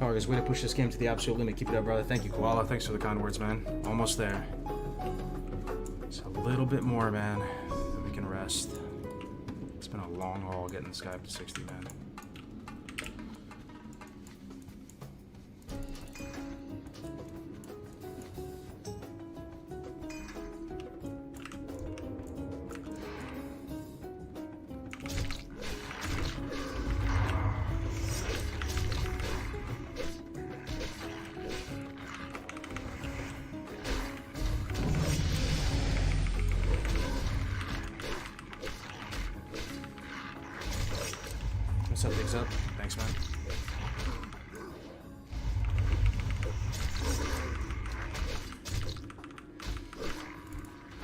Hoggers, way to push this game to the absolute limit. Keep it up, brother. Thank you, Koala. Thanks for the kind words, man. Almost there. Just a little bit more, man. Then we can rest. It's been a long haul getting this guy up to 60, man. What's up, Bigs Up? Thanks, man.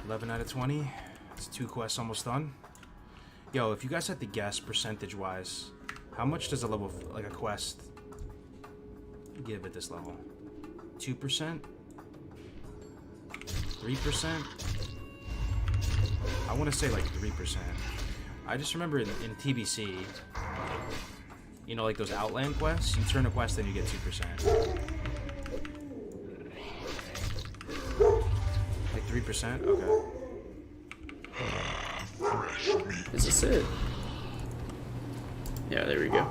$11 out of 20. It's 2 quests almost done. Yo, if you guys had to guess percentage-wise, how much does a level, like a quest, give at this level? 2%? 3%? I want to say like 3%. I just remember in TBC, you know, like those Outland quests, you turn a quest and you get 2%. Like 3%? Okay. Is this it? Yeah, there we go.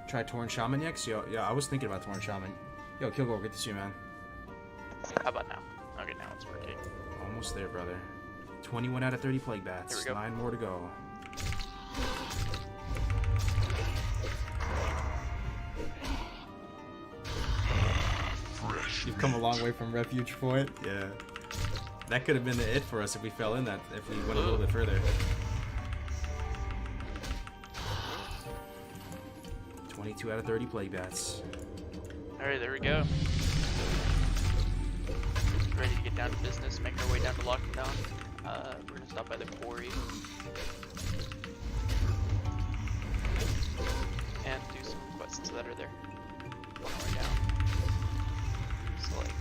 Try Torn Shaman next? Yo, yeah, I was thinking about Torn Shaman. Yo, Kilgore, good to see you, man. How about now? Okay, now it's working. Almost there, brother. 21 out of 30 plague bats. 9 more to go. You've come a long way from Refuge Point. Yeah. That could have been the it for us if we fell in that, if we went a little bit further. 22 out of 30 plague bats. Alright, there we go. Ready to get down to business, make our way down to Lockdown. We're gonna stop by the quarry and do some quests that are there on our way down. So like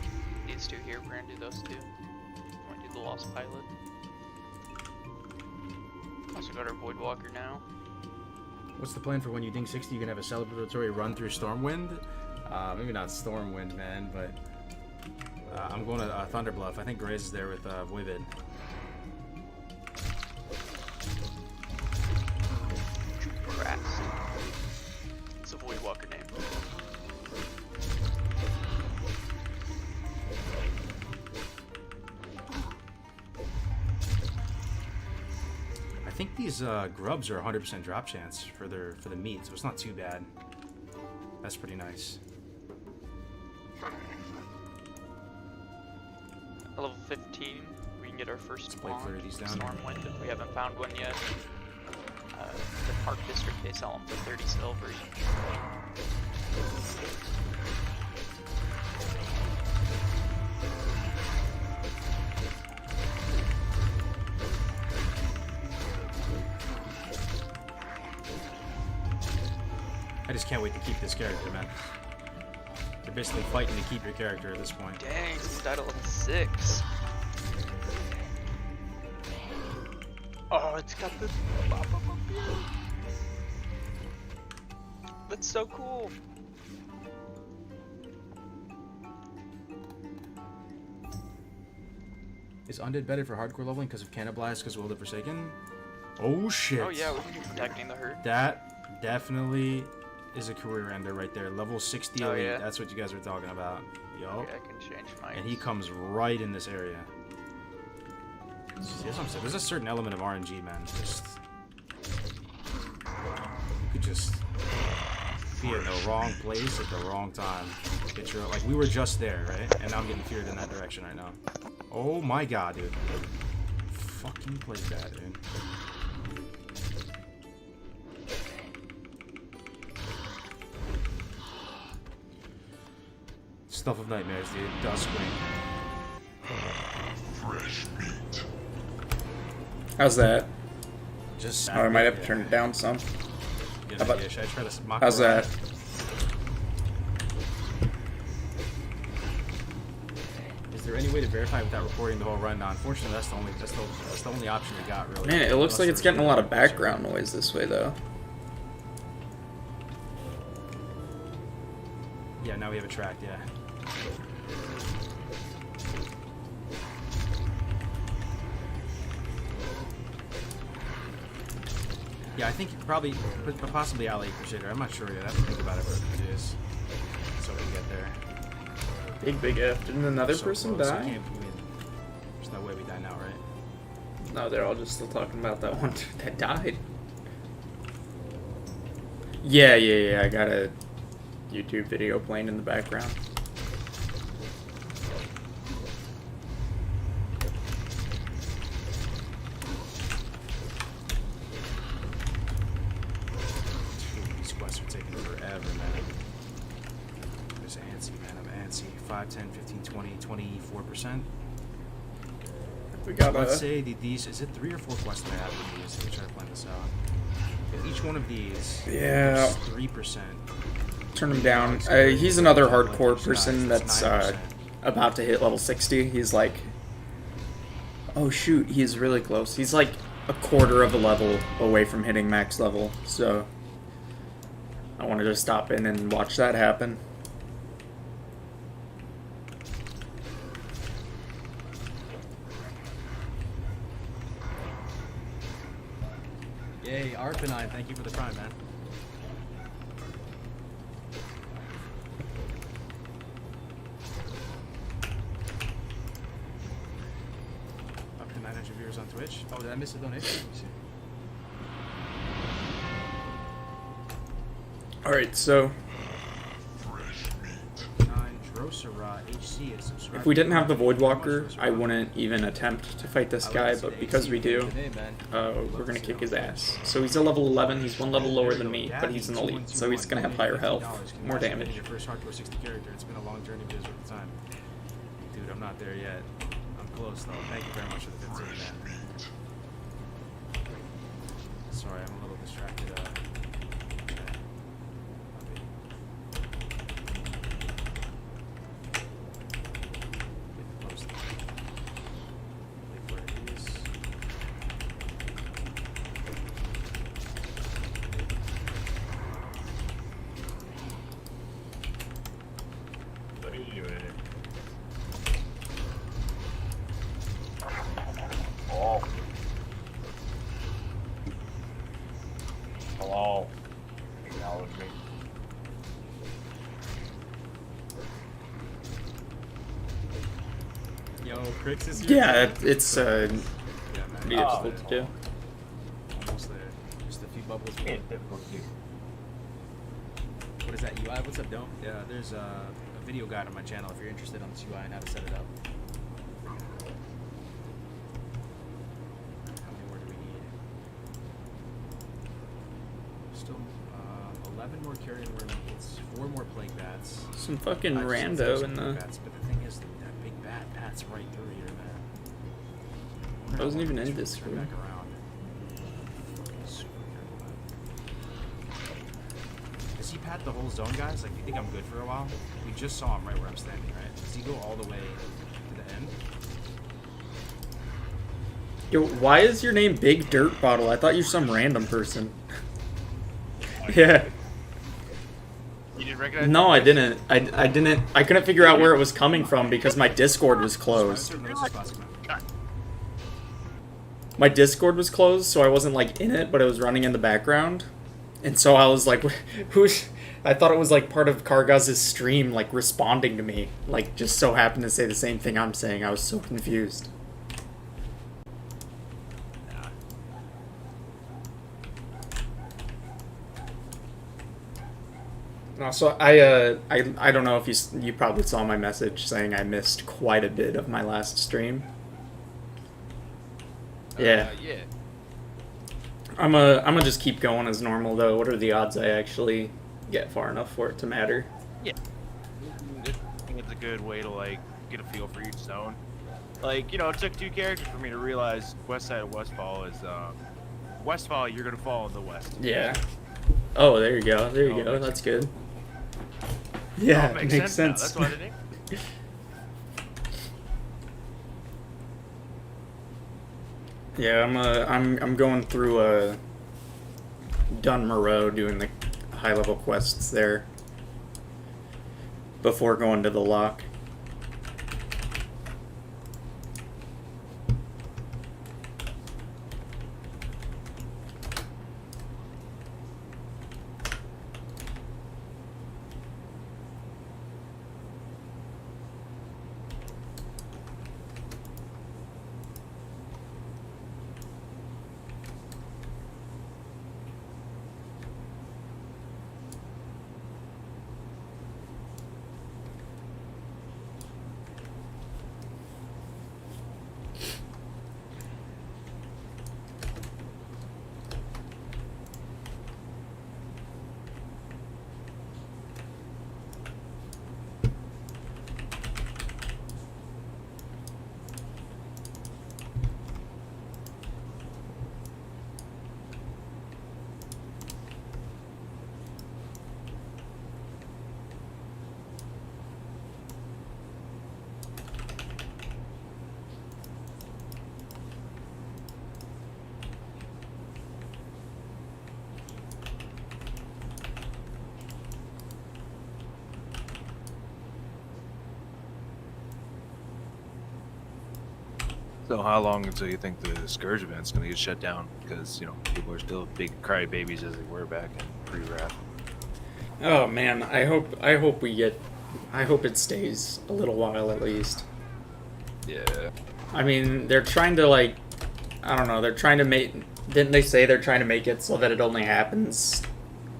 these two here, we're gonna do those two. We're gonna do the Lost Pilot. Also got our voidwalker now. What's the plan for when you ding 60? You can have a celebratory run through Stormwind? Maybe not Stormwind, man, but I'm going to Thunderbluff. I think Graze is there with Voivod. It's a voidwalker name. I think these grubs are 100% drop chance for the meat, so it's not too bad. That's pretty nice. Level 15, we can get our first spawn, down. Stormwind, if we haven't found one yet. The Park District, they sell them for 30 silver each. I just can't wait to keep this character, man. You're basically fighting to keep your character at this point. Dang, this died at level 6. Oh, it's got the pop-up up here. That's so cool. Is Undead better for hardcore leveling because of Canniblast because of Will the Forsaken? Oh shit. Oh yeah, we can be protecting the herd. That definitely is a career ender right there. Level 60 elite, yeah. That's what you guys were talking about. Yup. Okay, I can change mine. And he comes right in this area. See, that's what I'm saying. There's a certain element of RNG, man. Just you could just be in the wrong place at the wrong time. Get your, like we were just there, right? And now I'm getting feared in that direction right now. Oh my god, dude. Fucking play that, dude. Stuff of nightmares, dude. Dustwing. Fresh meat. How's that? Just Oh, I might have to turn it down some. Good idea. Should I try to mock How's that? Is there any way to verify without recording the whole run? No, unfortunately, that's the only option we got, really. Man, it looks like it's getting a lot of background noise this way, though. Yeah, now we have a track, yeah. Yeah, I think probably, but possibly alley Crusader. I'm not sure yet. I have to think about it for a few days. So we get there. Big F. Didn't another So person close. die? There's no way we die now, right? No, they're all just still talking about that one dude that died. Yeah. I got a YouTube video playing in the background. Dude, these quests are taking forever, man. There's antsy, man. I'm antsy. 5, 10, 15, 20, 24%. We got Let's say these, is it 3 or 4 quests that I have with these? Let me try to plan this out. If each one of these is 3%. Turn him down. He's another hardcore person that's about to hit level 60. He's like, oh shoot, he's really close. He's like a quarter of a level away from hitting max level. So I wanted to stop in and watch that happen. Yay, Arcanine, thank you for the prime, man. Up to 900 viewers on Twitch. Oh, did I miss a donation? Let me see. Alright, so HC is subscribed. if we didn't have the voidwalker, I wouldn't even attempt to fight this guy, but because we do, we're gonna kick his ass. So he's a level 11, he's one level lower than me, but he's an elite, so he's gonna have higher health, more damage. Your first hardcore 60 character. It's been a long journey, but it's worth the time. Dude, I'm not there yet. I'm close though. Thank you very much for the 15, man. Sorry, I'm a little distracted. Hello. Acknowledge me. Yo, Crix is here. Yeah, it's Yeah, man. pretty difficult to do. Almost there. Just a few bubbles. Can't difficult to do. What is that, UI? What's up, Dome? Yeah, there's a video guide on my channel if you're interested on this UI and how to set it up. How many more do we need? Still 11 more carrion wormlets, 4 more plague bats. Some fucking I just rando said in some plague the... bats, but the thing is, that big bat pats right through here, man. I wasn't even in Turn this room. back around. Super careful, man. Does he pat the whole zone, guys? Like, do you think I'm good for a while? We just saw him right where I'm standing, right? Does he go all the way to the end? Yo, why is your name Big Dirt Bottle? I thought you were some random person. Yeah. You didn't recognize No, I didn't. I didn't. I couldn't figure out where it was coming from because my Discord was closed. My Discord was closed, so I wasn't like in it, but it was running in the background. And so I was like, who's... I thought it was like part of Kargaz's stream, like responding to me. Like, just so happened to say the same thing I'm saying. I was so confused. Also, I don't know if you probably saw my message saying I missed quite a bit of my last stream. Yeah. Yeah. I'm gonna just keep going as normal though. What are the odds I actually get far enough for it to matter? Yeah. I think it's a good way to like get a feel for each zone. Like, you know, it took 2 characters for me to realize west side of Westfall is Westfall, you're gonna fall in the west. Yeah. Oh, there you go. There you go. That's good. Yeah, Oh, it makes makes sense. sense. Now. That's what I did. Yeah, I'm going through Dun Moreau doing the high level quests there. before going to the lock. So how long until you think the Scourge event's gonna get shut down? Because, you know, people are still big crybabies as they were back in pre-wrath. Oh man, I hope it stays a little while at least. Yeah. I mean, they're trying to like, I don't know, they're trying to make, didn't they say they're trying to make it so that it only happens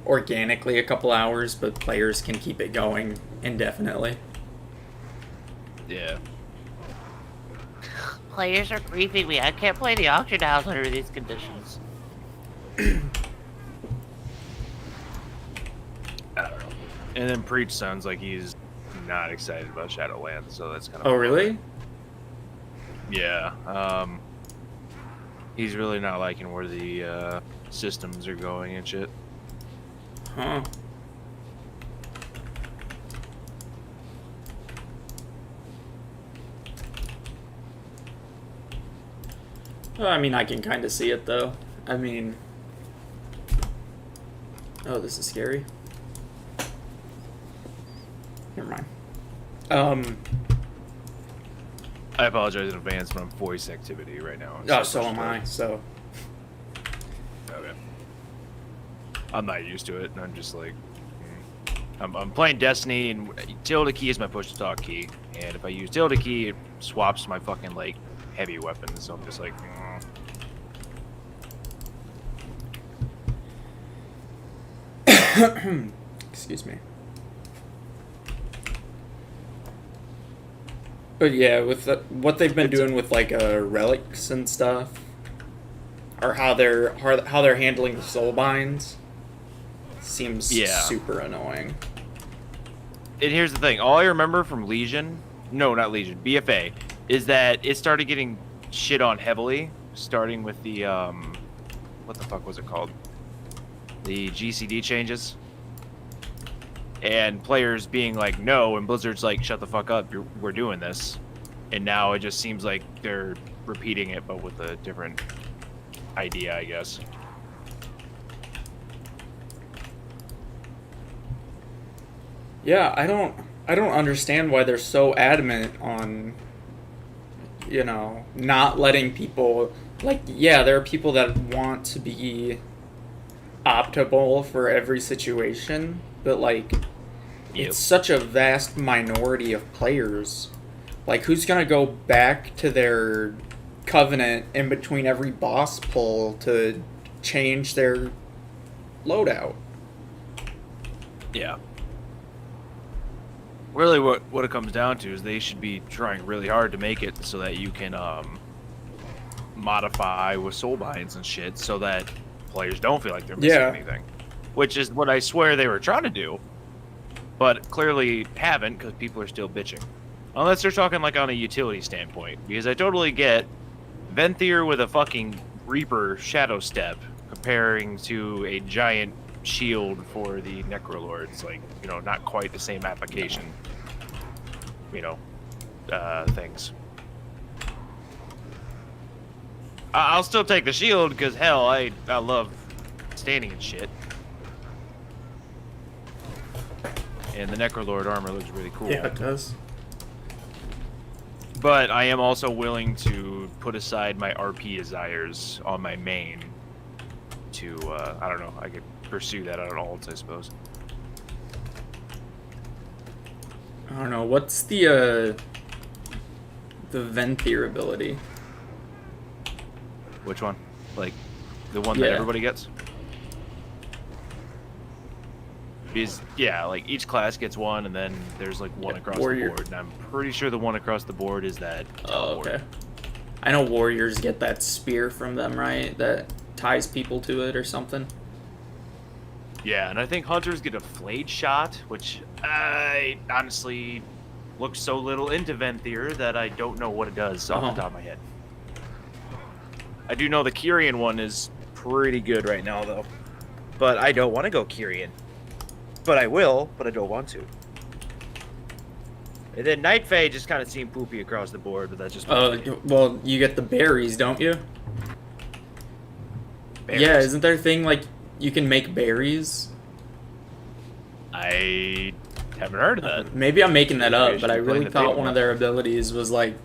organically a couple hours, but players can keep it going indefinitely? Yeah. Players are griefing me. I can't play the auction house under these conditions. I don't know. And then Preach sounds like he's not excited about Shadowlands, so that's kind of... Oh, really? Yeah. He's really not liking where the systems are going and shit. Huh. Well, I mean, I can kind of see it, though. I mean... Oh, this is scary. Never mind. I apologize in advance, but I'm voice activity right now. Oh, so am I, so... Okay. I'm not used to it, and I'm just like... I'm playing Destiny, and tilde key is my push-to-talk key. And if I use tilde key, it swaps my fucking, like, heavy weapons, so I'm just like... Excuse me. But yeah, with what they've been doing with like relics and stuff, or how they're handling the soul binds, seems super annoying. And here's the thing: all I remember from Legion, no, not Legion, BFA, is that it started getting shit on heavily, starting with the what the fuck was it called? The GCD changes. And players being like, no, and Blizzard's like, shut the fuck up, we're doing this. And now it just seems like they're repeating it, but with a different idea, I guess. Yeah, I don't understand why they're so adamant on, you know, not letting people, like, yeah, there are people that want to be optimal for every situation, but like it's such a vast minority of players. Like, who's gonna go back to their covenant in between every boss pull to change their loadout? Yeah. Really what it comes down to is they should be trying really hard to make it so that you can modify with soul binds and shit so that players don't feel like they're missing anything, which is what I swear they were trying to do, but clearly haven't, because people are still bitching. Unless they're talking like on a utility standpoint, because I totally get Venthyr with a fucking Reaper Shadow Step comparing to a giant shield for the Necrolords, like, you know, not quite the same application, you know, things. I'll still take the shield, because hell, I love standing and shit. and the Necrolord armor looks really cool. Yeah, it does. But I am also willing to put aside my RP desires on my main to, I don't know, I could pursue that on alts, I suppose. I don't know, what's the Venthyr ability? Which one? Like, the one that Yeah. everybody gets? Because, yeah, like, each class gets one, and then there's, like, one across Warrior. the board. And I'm pretty sure the one across the board is that Oh, teleport. okay. I know warriors get that spear from them, right? That ties people to it or something. Yeah, and I think hunters get a flayed shot, which I honestly look so little into Venthyr that I don't know what it does off the top of my head. I do know the Kyrian one is pretty good right now, though. But I don't want to go Kyrian. But I will, but I don't want to. And then Night Fae just kind of seemed poopy across the board, but that's just... Well, you get the berries, don't you? Berries. Yeah, isn't there a thing, like, you can make berries? I haven't heard of that. Maybe I'm making that up, but I Playing really the thought table one of now. their abilities was, like,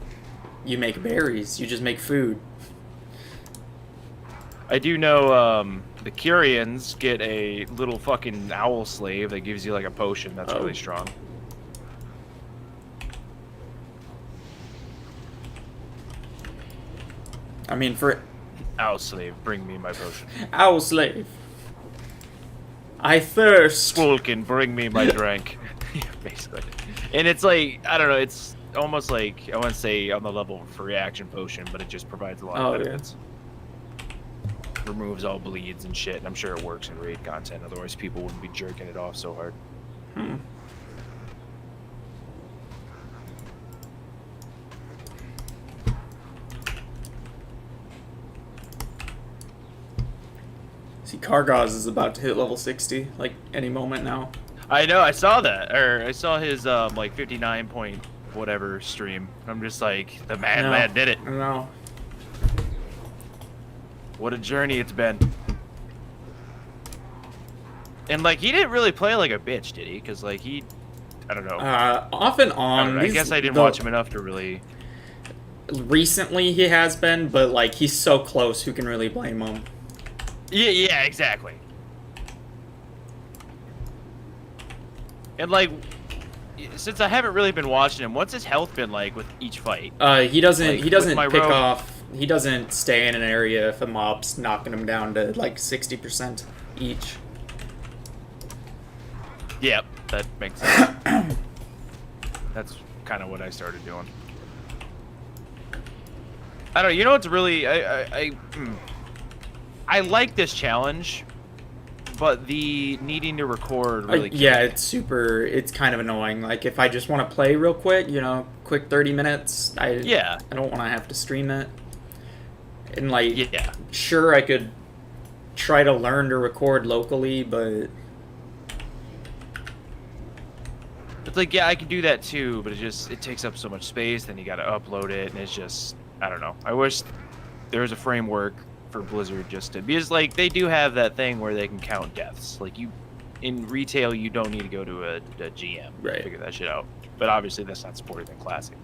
you make berries. You just make food. I do know the Kyrians get a little fucking owl slave that gives you like a potion that's Oh. really strong. I mean, for Owl slave, bring me my potion. owl slave. I thirst. Squulkin, bring me my drink. Yeah, basically. And it's like, I don't know, it's almost like, I wouldn't say on the level of a reaction potion, but it just provides a lot Oh, of yeah. benefits. Removes all bleeds and shit, and I'm sure it works in raid content, otherwise people wouldn't be jerking it off so hard. Hmm. See, Kargaz is about to hit level 60, like, any moment now. I know, I saw that, or I saw his, like, 59 point whatever stream. I'm just like, the man did it. I don't know. What a journey it's been. And, like, he didn't really play like a bitch, did he? Because, like, I don't know. Off and I, on. don't know. I guess I didn't watch him enough to really... Recently he has been, but, like, he's so close, who can really blame him? Yeah, exactly. And, like, since I haven't really been watching him, what's his health been like with each fight? He doesn't, Like, he doesn't with my pick rogue- off, he doesn't stay in an area if a mob's knocking him down to, like, 60% each. Yep, that makes sense. That's kind of what I started doing. I don't know, you know what's really... I like this challenge, but the needing to record really Yeah, kills me. it's super, it's kind of annoying. Like, if I just want to play real quick, you know, quick 30 minutes, I don't want to have to stream it. And, like, Yeah. sure, I could try to learn to record locally, but... It's like, yeah, I can do that too, but it takes up so much space, then you gotta upload it, and it's just, I don't know. I wish there was a framework for Blizzard just to, because, like, they do have that thing where they can count deaths. Like, in retail, you don't need to go to a GM to figure that shit out. But obviously, that's not supported in Classic.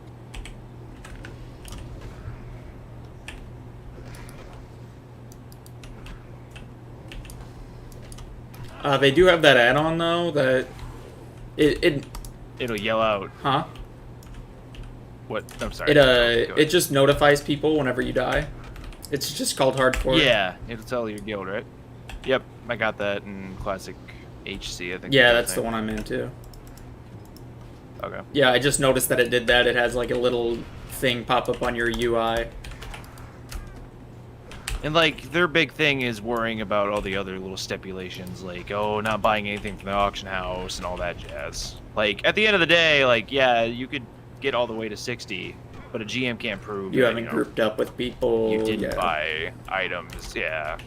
They do have that add-on, though, that... It'll yell out. Huh? What? I'm sorry. It just notifies people whenever you die. It's just called hardcore. Yeah, it'll tell your guild, right? Yep, I got that in Classic HC, I think. Yeah, that's the one I'm in, too. Okay. Yeah, I just noticed that it did that. It has, like, a little thing pop up on your UI. And, like, their big thing is worrying about all the other little stipulations, like, oh, not buying anything from the auction house and all that jazz. Like, at the end of the day, like, yeah, you could get all the way to 60, but a GM can't prove You that, haven't grouped up with people. you didn't yeah. buy items, yeah.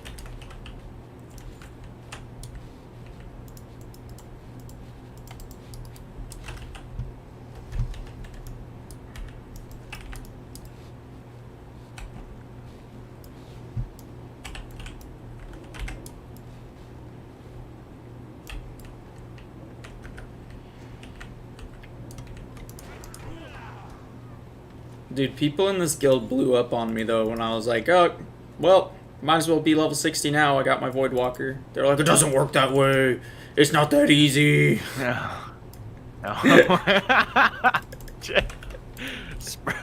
Dude, people in this guild blew up on me though when I was like, oh, well, might as well be level 60 now. I got my voidwalker. They're like, it doesn't work that way. It's not that easy. No.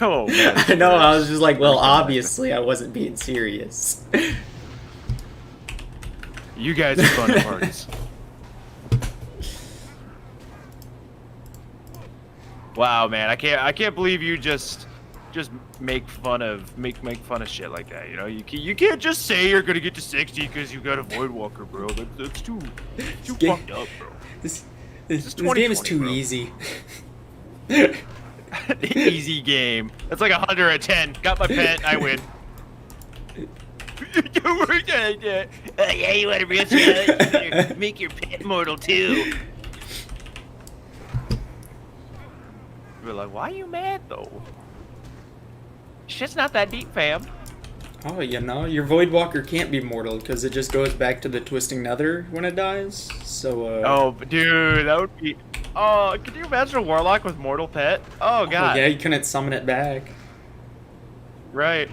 Oh, man, I know. I was just like, well, obviously I wasn't being serious. You guys are fun at parties. Wow, man, I can't believe you just make fun of shit like that. You know, you can't just say you're gonna get to 60 because you got a voidwalker, bro. That's too fucked up, bro. This game is too bro. easy. Easy game. That's like 100 at 10. Got my pet. I win. Yeah, you want a real challenge? Make your pet mortal too. We're like, why are you mad though? Shit's not that deep, fam. Oh, you know, your voidwalker can't be mortal because it just goes back to the twisting nether when it dies. So. Oh, dude, that would be. Oh, could you imagine a warlock with mortal pet? Oh god. Yeah, you couldn't summon it back. Right.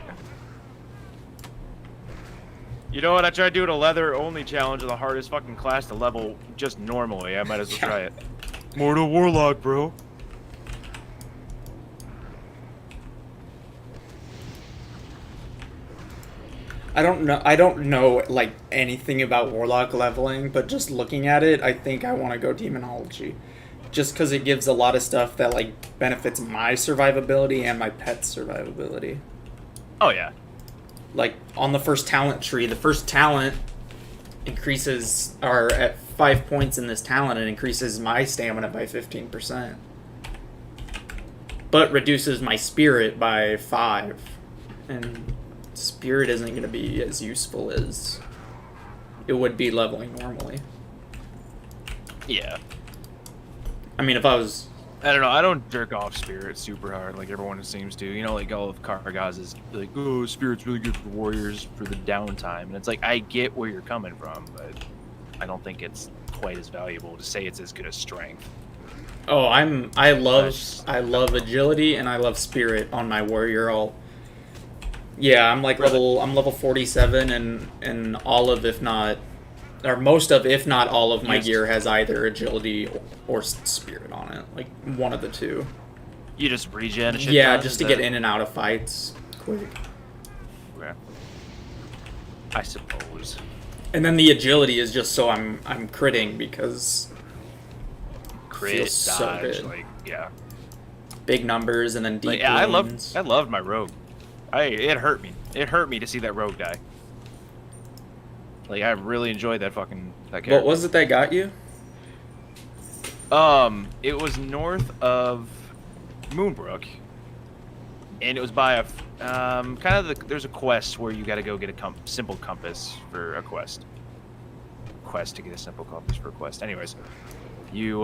You know what? I tried doing a leather only challenge of the hardest fucking class to level just normally. I might as well try it. Mortal warlock, bro. I don't know like anything about warlock leveling, but just looking at it, I think I want to go demonology. Just because it gives a lot of stuff that like benefits my survivability and my pet's survivability. Oh yeah. Like on the first talent tree, the first talent increases, or at 5 points in this talent, it increases my stamina by 15%. But reduces my spirit by 5. And spirit isn't going to be as useful as it would be leveling normally. Yeah. I mean, if I was... I don't know, I don't jerk off spirit super hard like everyone seems to. You know, like all of Kargaz is like, oh, spirit's really good for warriors for the downtime. And it's like, I get where you're coming from, but I don't think it's quite as valuable to say it's as good as strength. Oh, I love agility and I love spirit on my warrior. I'm level 47 and all of, if not, or most of, if not all of my gear has either agility or spirit on it. Like one of the two. You just regen and shit? Yeah, just to get in and out of fights quick. Okay. I suppose. And then the agility is just so I'm critting because Crit, feels so dodge, good. like, yeah. Big numbers and then deep Like, yeah, wounds. I loved my rogue. It hurt me. It hurt me to see that rogue die. Like, I really enjoyed that character. What was it that got you? It was north of Moonbrook, and it was by a there's a quest where you got to go get a simple compass for a quest. To get a simple compass for a quest. Anyways, you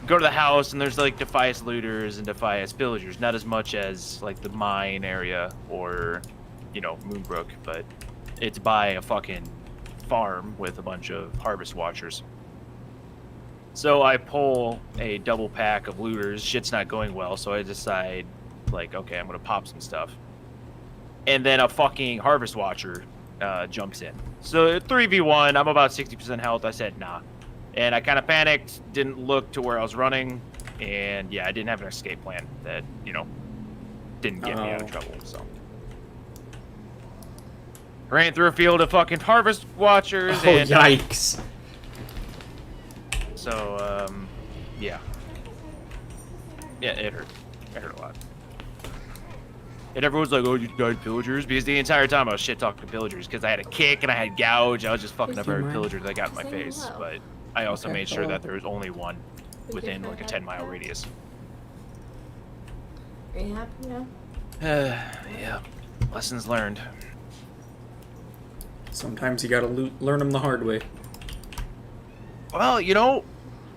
go to the house and there's like Defias looters and Defias villagers. Not as much as like the mine area or, you know, Moonbrook, but it's by a fucking farm with a bunch of harvest watchers. So I pull a double pack of looters. Shit's not going well, so I decide, like, okay, I'm gonna pop some stuff. And then a fucking harvest watcher jumps in. So 3v1, I'm about 60% health. I said nah. And I kind of panicked, didn't look to where I was running, and yeah, I didn't have an escape plan that, you know, didn't get me out of trouble, so. Ran through a field of fucking harvest watchers and... yikes. So, yeah. Yeah, it hurt. It hurt a lot. And everyone's like, oh, you died pillagers? Because the entire time I was shit-talking pillagers, because I had a kick and I had gouge. I was just fucking up every pillager that got in my face. But I also made sure that there was only one within, like, a 10-mile radius. Are you happy now? Yeah. Lessons learned. Sometimes you gotta learn them the hard way. Well, you know,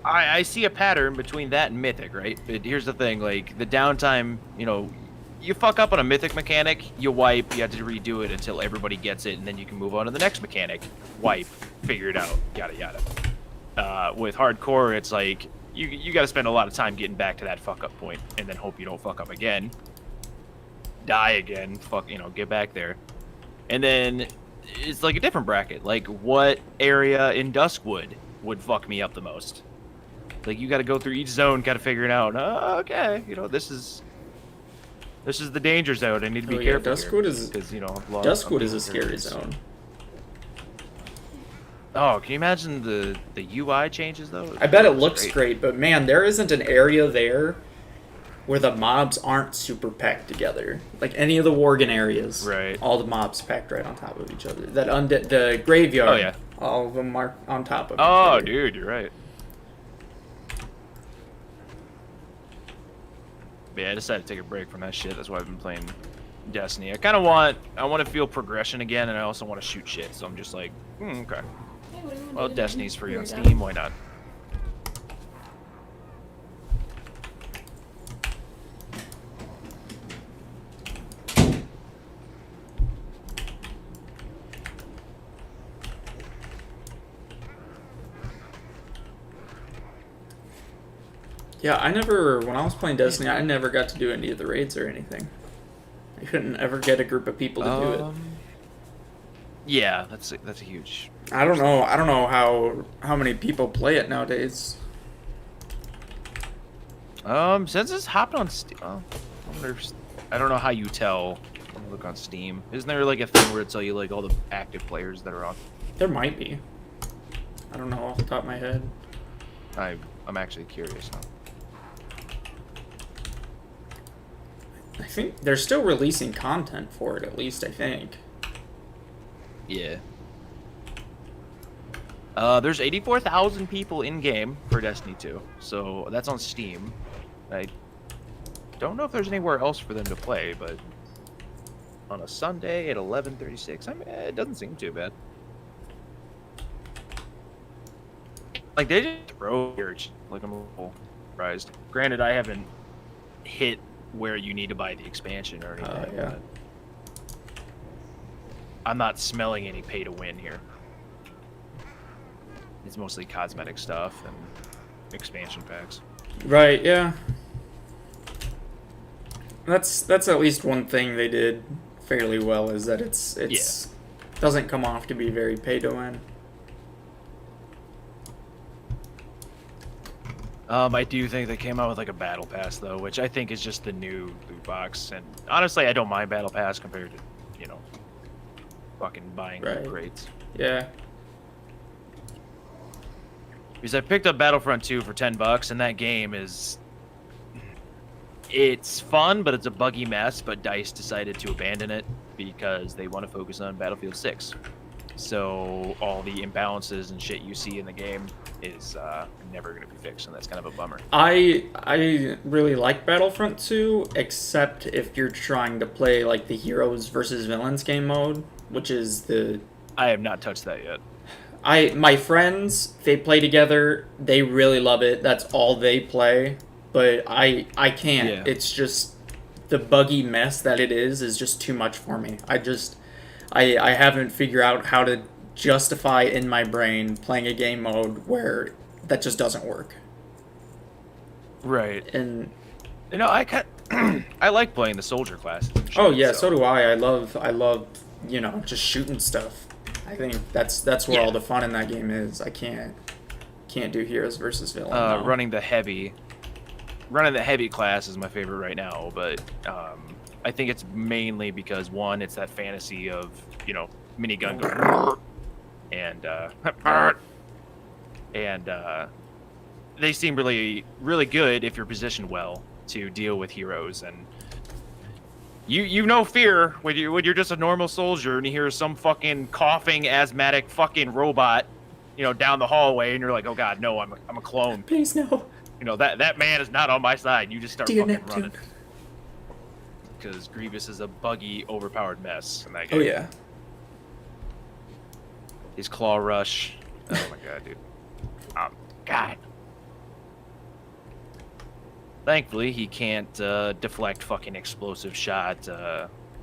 I see a pattern between that and Mythic, right? But here's the thing, like, the downtime, you know, you fuck up on a Mythic mechanic, you wipe, you have to redo it until everybody gets it, and then you can move on to the next mechanic. Wipe, figure it out, yada yada. With Hardcore, it's like, you gotta spend a lot of time getting back to that fuck up point, and then hope you don't fuck up again. die again. Fuck, get back there. And then it's like a different bracket. Like, what area in Duskwood would fuck me up the most? Like, you got to go through each zone, got to figure it out. Okay, this is the danger zone. I need to be careful. Duskwood here is because Duskwood is a scary zone. Oh, can you imagine the UI changes though? I bet it looks great, but man, there isn't an area there where the mobs aren't super packed together. Like any of the Worgen areas, right? All the mobs packed right on top of each other. That the graveyard, oh yeah, all of them are on top of each other. Oh, dude, you're right. But yeah, I decided to take a break from that shit. That's why I've been playing Destiny. I want to feel progression again, and I also want to shoot shit. So I'm just like, okay. Well, Destiny's free on Steam. Why not? Yeah, when I was playing Destiny, I never got to do any of the raids or anything. I couldn't ever get a group of people to do it. Yeah, that's a huge. I don't know how many people play it nowadays. Since it's hopped on Steam, I don't know how you tell. Let me look on Steam. Isn't there like a thing where it tell you like all the active players that are on? There might be. I don't know off the top of my head. I'm actually curious now. I think they're still releasing content for it, at least I think. Yeah. There's 84,000 people in game for Destiny 2, so that's on Steam. I don't know if there's anywhere else for them to play, but on a Sunday at 11:36, it doesn't seem too bad. Like they just throw here, like I'm a little surprised. Granted, I haven't hit where you need to buy the expansion or anything. Yeah. I'm not smelling any pay to win here. It's mostly cosmetic stuff and expansion packs. Right, yeah. That's at least one thing they did fairly well, is that it's doesn't come off to be very pay to win. I do think they came out with like a battle pass though, which I think is just the new loot box. And honestly, I don't mind battle pass compared to, fucking buying loot crates. Yeah. Because I picked up Battlefront 2 for $10, and that game it's fun, but it's a buggy mess. But DICE decided to abandon it because they want to focus on Battlefield 6. So all the imbalances and shit you see in the game is never going to be fixed, and that's kind of a bummer. I really like Battlefront 2, except if you're trying to play like the heroes versus villains game mode, which is I have not touched that yet. My friends, they play together, they really love it. That's all they play. But I can't. Yeah. It's just the buggy mess that it is just too much for me. I haven't figured out how to justify in my brain playing a game mode where that just doesn't work. Right. And I like playing the soldier classes. Oh yeah, so do I. I love just shooting stuff. I think that's where all the fun in that game is. I can't do heroes versus villains. No. Running the heavy class is my favorite right now, but I think it's mainly because one, it's that fantasy of minigun go and they seem really really good if you're positioned well to deal with heroes, and you know fear when you're just a normal soldier and you hear some fucking coughing asthmatic fucking robot down the hallway, and you're like, oh god, no, I'm a clone. Please no. That man is not on my side. You just start fucking running. Because Grievous is a buggy, overpowered mess in that game. Oh yeah. His claw rush. Oh my god, dude. God. Thankfully, he can't deflect fucking explosive shot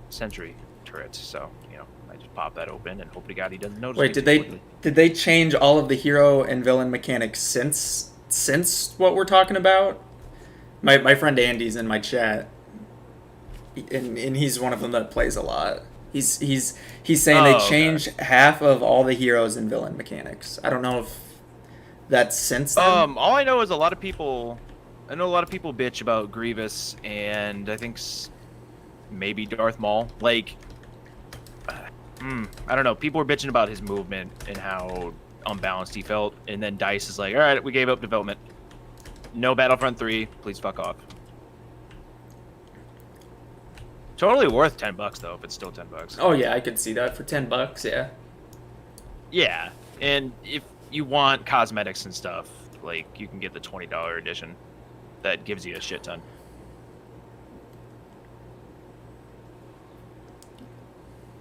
sentry turrets. So, I just pop that open and hope to God he doesn't notice. Wait, did they change all of the hero and villain mechanics since what we're talking about? My friend Andy's in my chat. and he's one of them that plays a lot. He's saying they Oh, okay. changed half of all the heroes and villain mechanics. I don't know if that's since then. All I know is I know a lot of people bitch about Grievous and I think maybe Darth Maul. Like, I don't know. People were bitching about his movement and how unbalanced he felt, and then DICE is like, all right, we gave up development. No Battlefront 3, please fuck off. Totally worth $10 though, if it's still $10. Oh yeah, I could see that for $10. Yeah. Yeah, and if you want cosmetics and stuff, like you can get the $20 edition. That gives you a shit ton.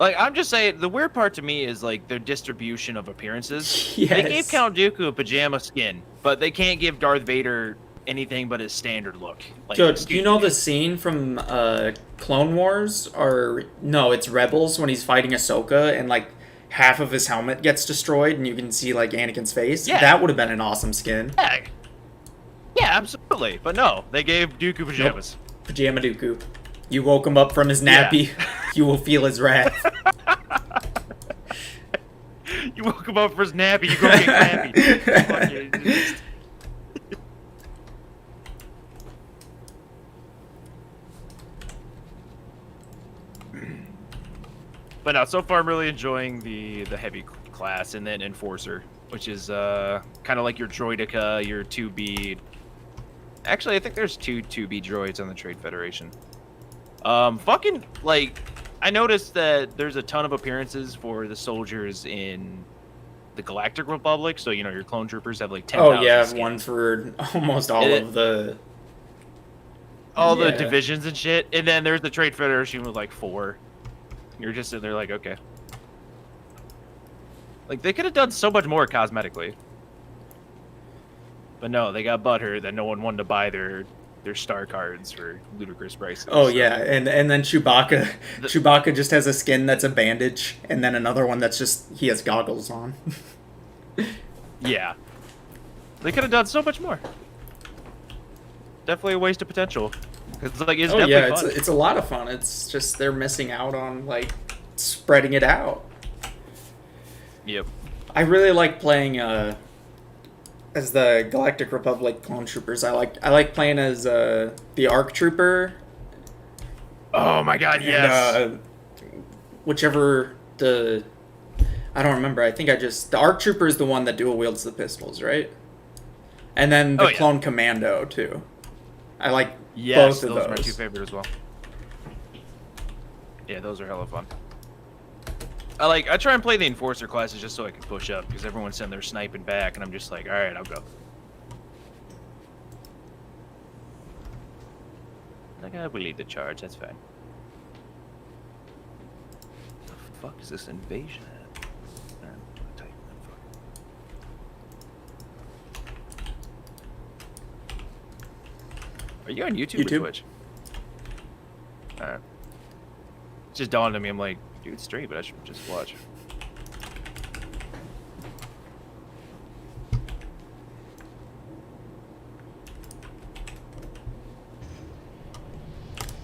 Like, I'm just saying, the weird part to me is like their distribution of appearances. Yes. They gave Count Dooku a pajama skin, but they can't give Darth Vader anything but his standard look. Like, Dude, do excuse you know me. the scene from Clone Wars? Or no, it's Rebels when he's fighting Ahsoka and like half of his helmet gets destroyed and you can see like Anakin's face? Yeah. That would have been an awesome skin. Yeah. Yeah, absolutely. But no, they gave Dooku pajamas. Pajama Dooku. You woke him up from his nappy. You will feel his wrath. You woke him up for his nappy, you go get nappy. But no, so far I'm really enjoying the heavy class, and then Enforcer, which is kind of like your Droidica, your 2B. Actually, I think there's two 2B droids on the Trade Federation. Fucking, like, I noticed that there's a ton of appearances for the soldiers in the Galactic Republic, so, you know, your clone troopers have like 10,000 Oh yeah, skins. one for almost all of the... All the Yeah. divisions and shit, and then there's the Trade Federation with like 4. You're just sitting there like, okay. Like, they could have done so much more cosmetically. But no, they got butthurt that no one wanted to buy their star cards for ludicrous prices. Oh so. yeah, and then Chewbacca. Chewbacca just has a skin that's a bandage, and then another one that's just he has goggles on. Yeah. They could have done so much more. Definitely a waste of potential. It's like it's Oh definitely yeah, fun. it's a lot of fun. It's just they're missing out on like spreading it out. Yep. I really like playing as the Galactic Republic clone troopers. I like playing as the ARC trooper. Oh my god, yes. And, whichever the I don't remember. I think the ARC trooper is the one that dual wields the pistols, right? And then the Oh, yeah. clone commando too. I like Yes, both of those are those. my two favorite as well. Yeah, those are hella fun. I try and play the Enforcer classes just so I can push up, because everyone's sitting there sniping back, and I'm just like, alright, I'll go. Like, I will lead the charge, that's fine. The fuck is this invasion at? Type that fuck. Are you on YouTube, YouTube. or Twitch? Alright. It just dawned on me, I'm like, dude, it's straight, but I should just watch.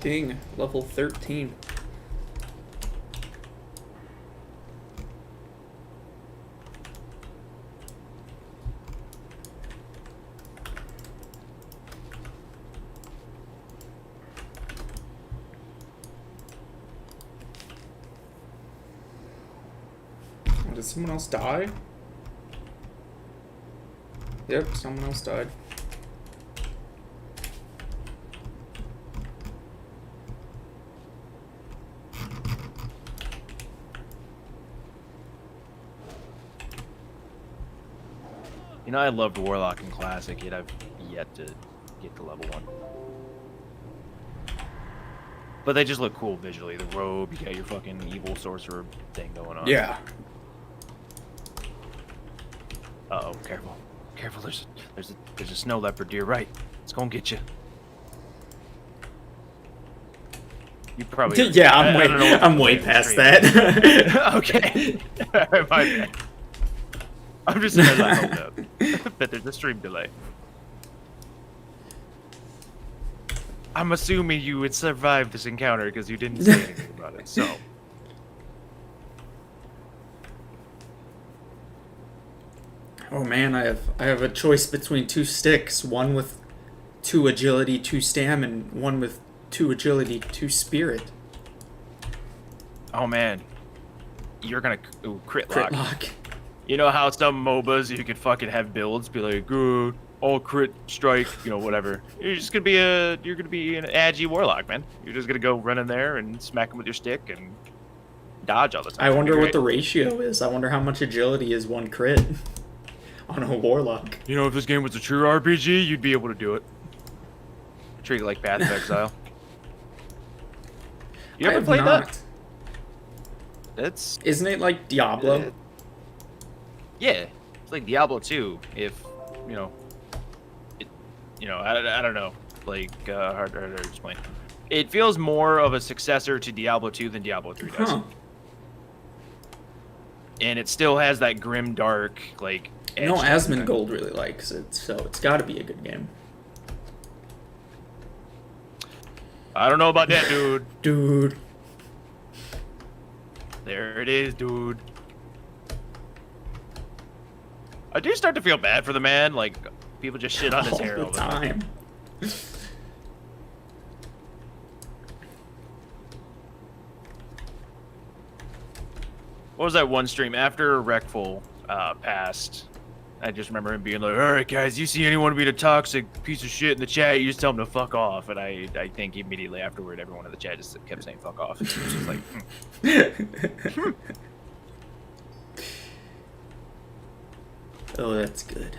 Ding, level 13. Did someone else die? Yep, someone else died. You know, I loved Warlock in Classic, yet I've yet to get to level 1. But they just look cool visually. The robe, you got your fucking evil sorcerer thing going on. Yeah. Uh-oh, careful. Careful, there's a snow leopard to your right. It's gonna get you. You probably... Yeah, I don't know what I'm to way play on the past stream. that. Okay. Alright, my bad. I'm just gonna let hope that there's a stream delay. I'm assuming you would survive this encounter because you didn't say anything about it. So. Oh man, I have a choice between 2 sticks, one with 2 agility, 2 stam, and one with 2 agility, 2 spirit. Oh man, you're gonna crit Crit lock. lock. You know how some MOBAs you could fucking have builds be like, all crit strike, you know, whatever. You're just gonna be an agi warlock, man. You're just gonna go run in there and smack him with your stick and dodge all the time. I wonder what Great. the ratio is. I wonder how much agility is 1 crit on a warlock. You know, if this game was a true RPG, you'd be able to do it. Treat it like Path of Exile. You I ever have played not. that? That's Isn't it like Diablo? yeah, it's like Diablo 2. If you know, I don't know, like hard to explain. It feels more of a successor to Diablo 2 than Diablo 3 does, Huh. and it still has that grim dark like. edge No, to everything. Asmongold really likes it, so it's got to be a good game. I don't know about that, dude. Dude. There it is, dude. I do start to feel bad for the man. Like, people just shit on his hair all all the the time. time. What was that one stream after Wreckful passed? I just remember him being like, "All right, guys, you see anyone being a toxic piece of shit in the chat, you just tell them to fuck off." And I think immediately afterward, everyone in the chat just kept saying "fuck off." It was just like, Oh, that's good.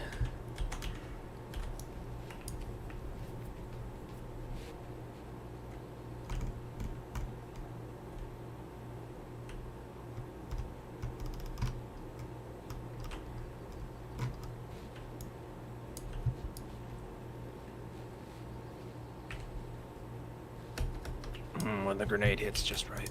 when the grenade hits just right.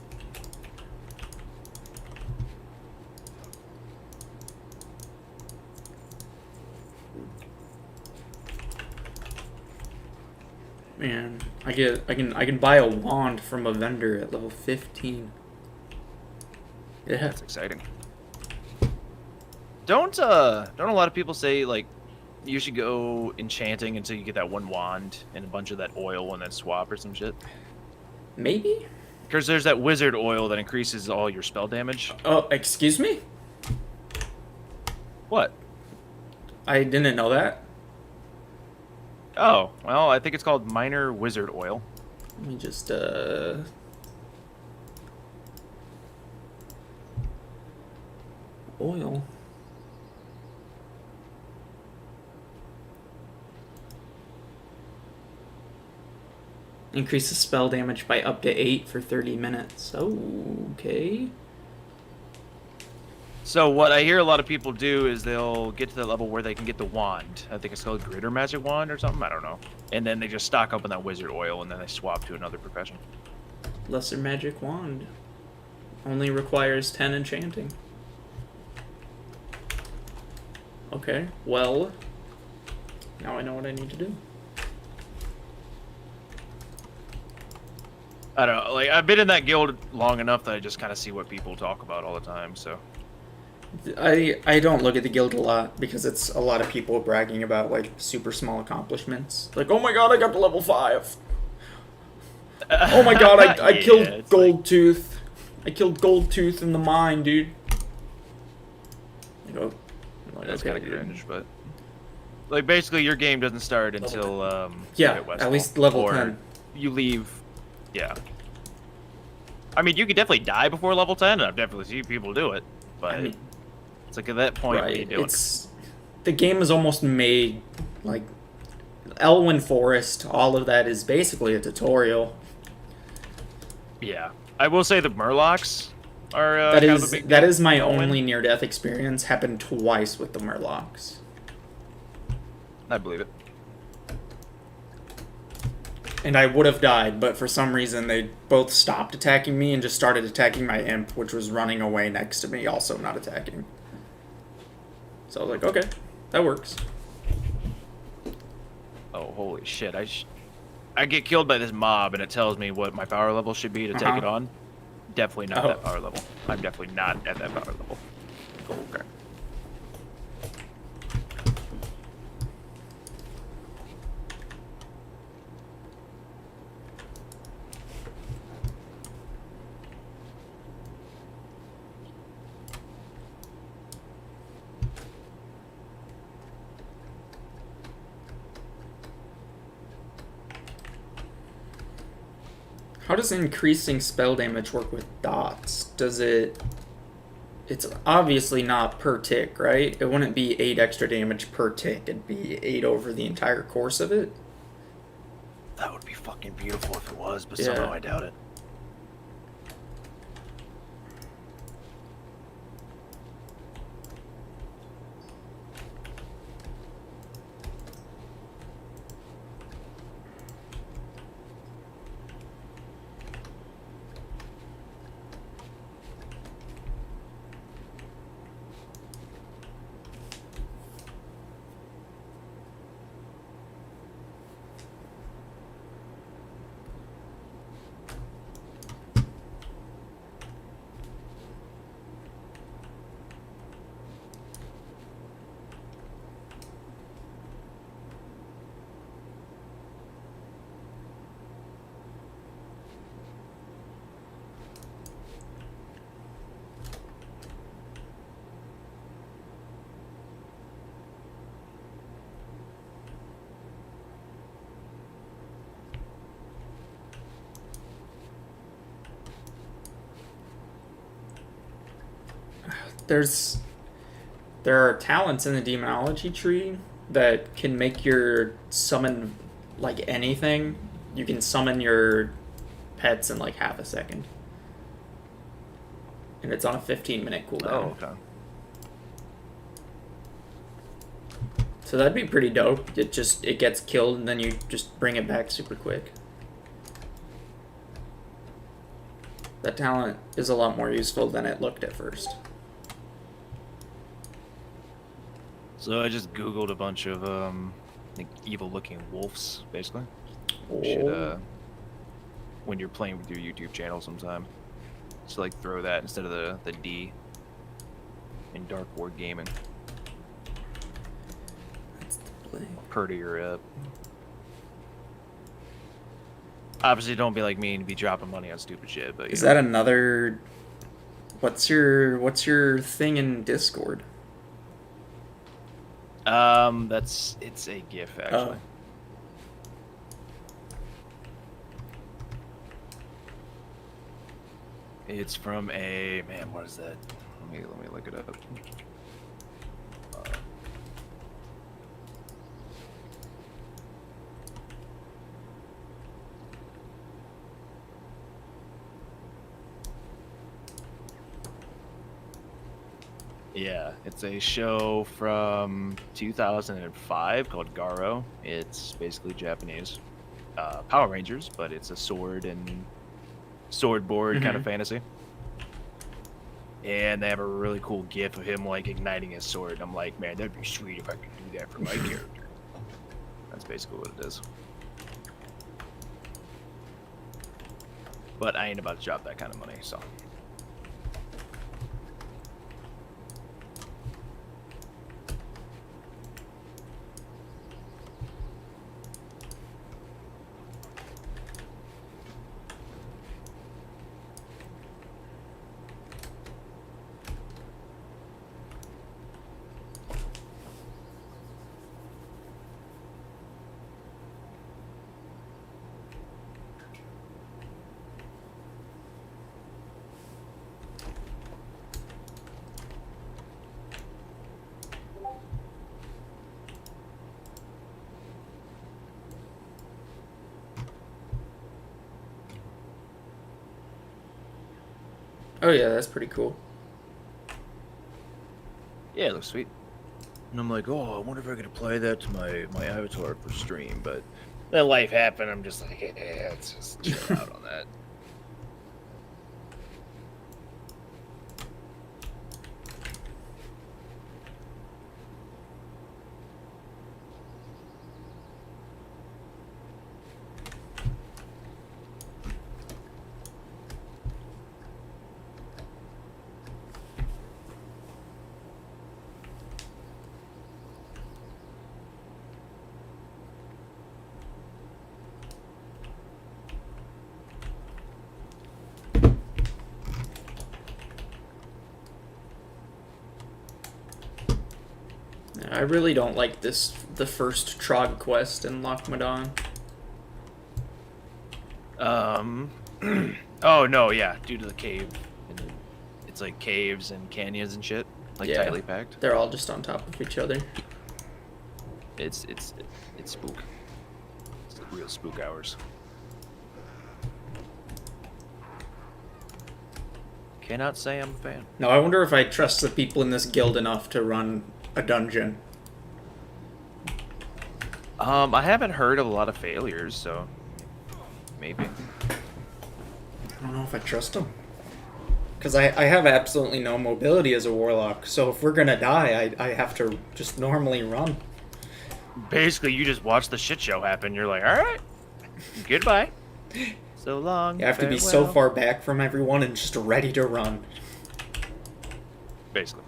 Man, I can buy a wand from a vendor at level 15. Yeah. That's exciting. Don't a lot of people say like you should go enchanting until you get that one wand and a bunch of that oil and then swap or some shit? Maybe? Because there's that wizard oil that increases all your spell damage. Oh, excuse me? What? I didn't know that. Oh, well, I think it's called minor wizard oil. Let me just, oil. Increases spell damage by up to 8 for 30 minutes. Okay. So what I hear a lot of people do is they'll get to the level where they can get the wand. I think it's called Greater Magic Wand or something. I don't know. And then they just stock up on that wizard oil and then they swap to another profession. Lesser magic wand. Only requires 10 enchanting. Okay, well, now I know what I need to do. I don't know. Like, I've been in that guild long enough that I just kind of see what people talk about all the time, so. I don't look at the guild a lot because it's a lot of people bragging about like super small accomplishments. Like, oh my god, I got to level 5. Oh my god, I Yeah, killed it's Goldtooth. I killed Goldtooth in the mine, dude. Like, oh, like, That's okay, kind of dude. cringe, but. Like, basically, your game doesn't start Level until, Yeah, you hit Westfall, at least level or 10. You leave. Yeah. I mean, you could definitely die before level 10, and I've definitely seen people do it, but. I mean, It's like at that point, what are you right, doing? it's the game is almost made like Elwyn Forest. All of that is basically a tutorial. Yeah, I will say the Murlocs are That kind of a is big that deal. is my Elwyn. only near-death experience. Happened twice with the Murlocs. I believe it. And I would have died, but for some reason they both stopped attacking me and just started attacking my imp, which was running away next to me, also not attacking. So I was like, okay, that works. Oh, holy shit! I get killed by this mob and it tells me what my power level should be to take it on. Definitely not that power level. I'm definitely not at that power level. Okay. How does increasing spell damage work with dots? Does it... It's obviously not per tick, right? It wouldn't be 8 extra damage per tick. It'd be 8 over the entire course of it. That would be fucking beautiful if it was, but Yeah. somehow I doubt it. There are talents in the demonology tree that can make your summon like anything. You can summon your pets in like half a second. And it's on a 15-minute cooldown. Oh, okay. So that'd be pretty dope. It gets killed and then you just bring it back super quick. That talent is a lot more useful than it looked at first. So I just googled a bunch of like evil-looking wolves, basically. Oh. You should, when you're playing with your YouTube channel sometime, just like throw that instead of the D in Dark War Gaming. That's the play. Purdy her up. Obviously, don't be like me and be dropping money on stupid shit. But Is that another? What's your thing in Discord? It's a GIF actually. It's from a man. What is that? Let me look it up. Yeah, it's a show from 2005 called Garo. It's basically Japanese Power Rangers, but it's a sword and sword board kind of fantasy. And they have a really cool gif of him like igniting his sword. I'm like, man, that'd be sweet if I could do that for my character. That's basically what it is. But I ain't about to drop that kind of money, so. Oh yeah, that's pretty cool. Yeah, it looks sweet. And I'm like, oh, I wonder if I could apply that to my avatar for stream, but then life happened. I'm just like, yeah, let's just chill out on that. I really don't like the first Trog quest in Lochmadon. Oh no, yeah, due to the cave. And it's like caves and canyons and shit, like Yeah. tightly packed. They're all just on top of each other. It's spook. It's the real spook hours. Cannot say I'm a fan. No, I wonder if I trust the people in this guild enough to run a dungeon. I haven't heard of a lot of failures, so maybe. I don't know if I trust them. Because I have absolutely no mobility as a warlock, so if we're gonna die, I have to just normally run. Basically, you just watch the shit show happen. You're like, all right, goodbye. So long. You have to be so farewell." far back from everyone and just ready to run. Basically.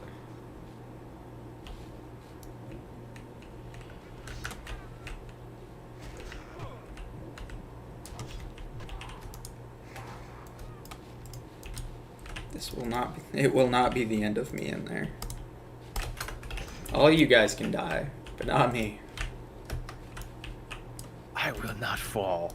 It will not be the end of me in there. All you guys can die, but not me. I will not fall.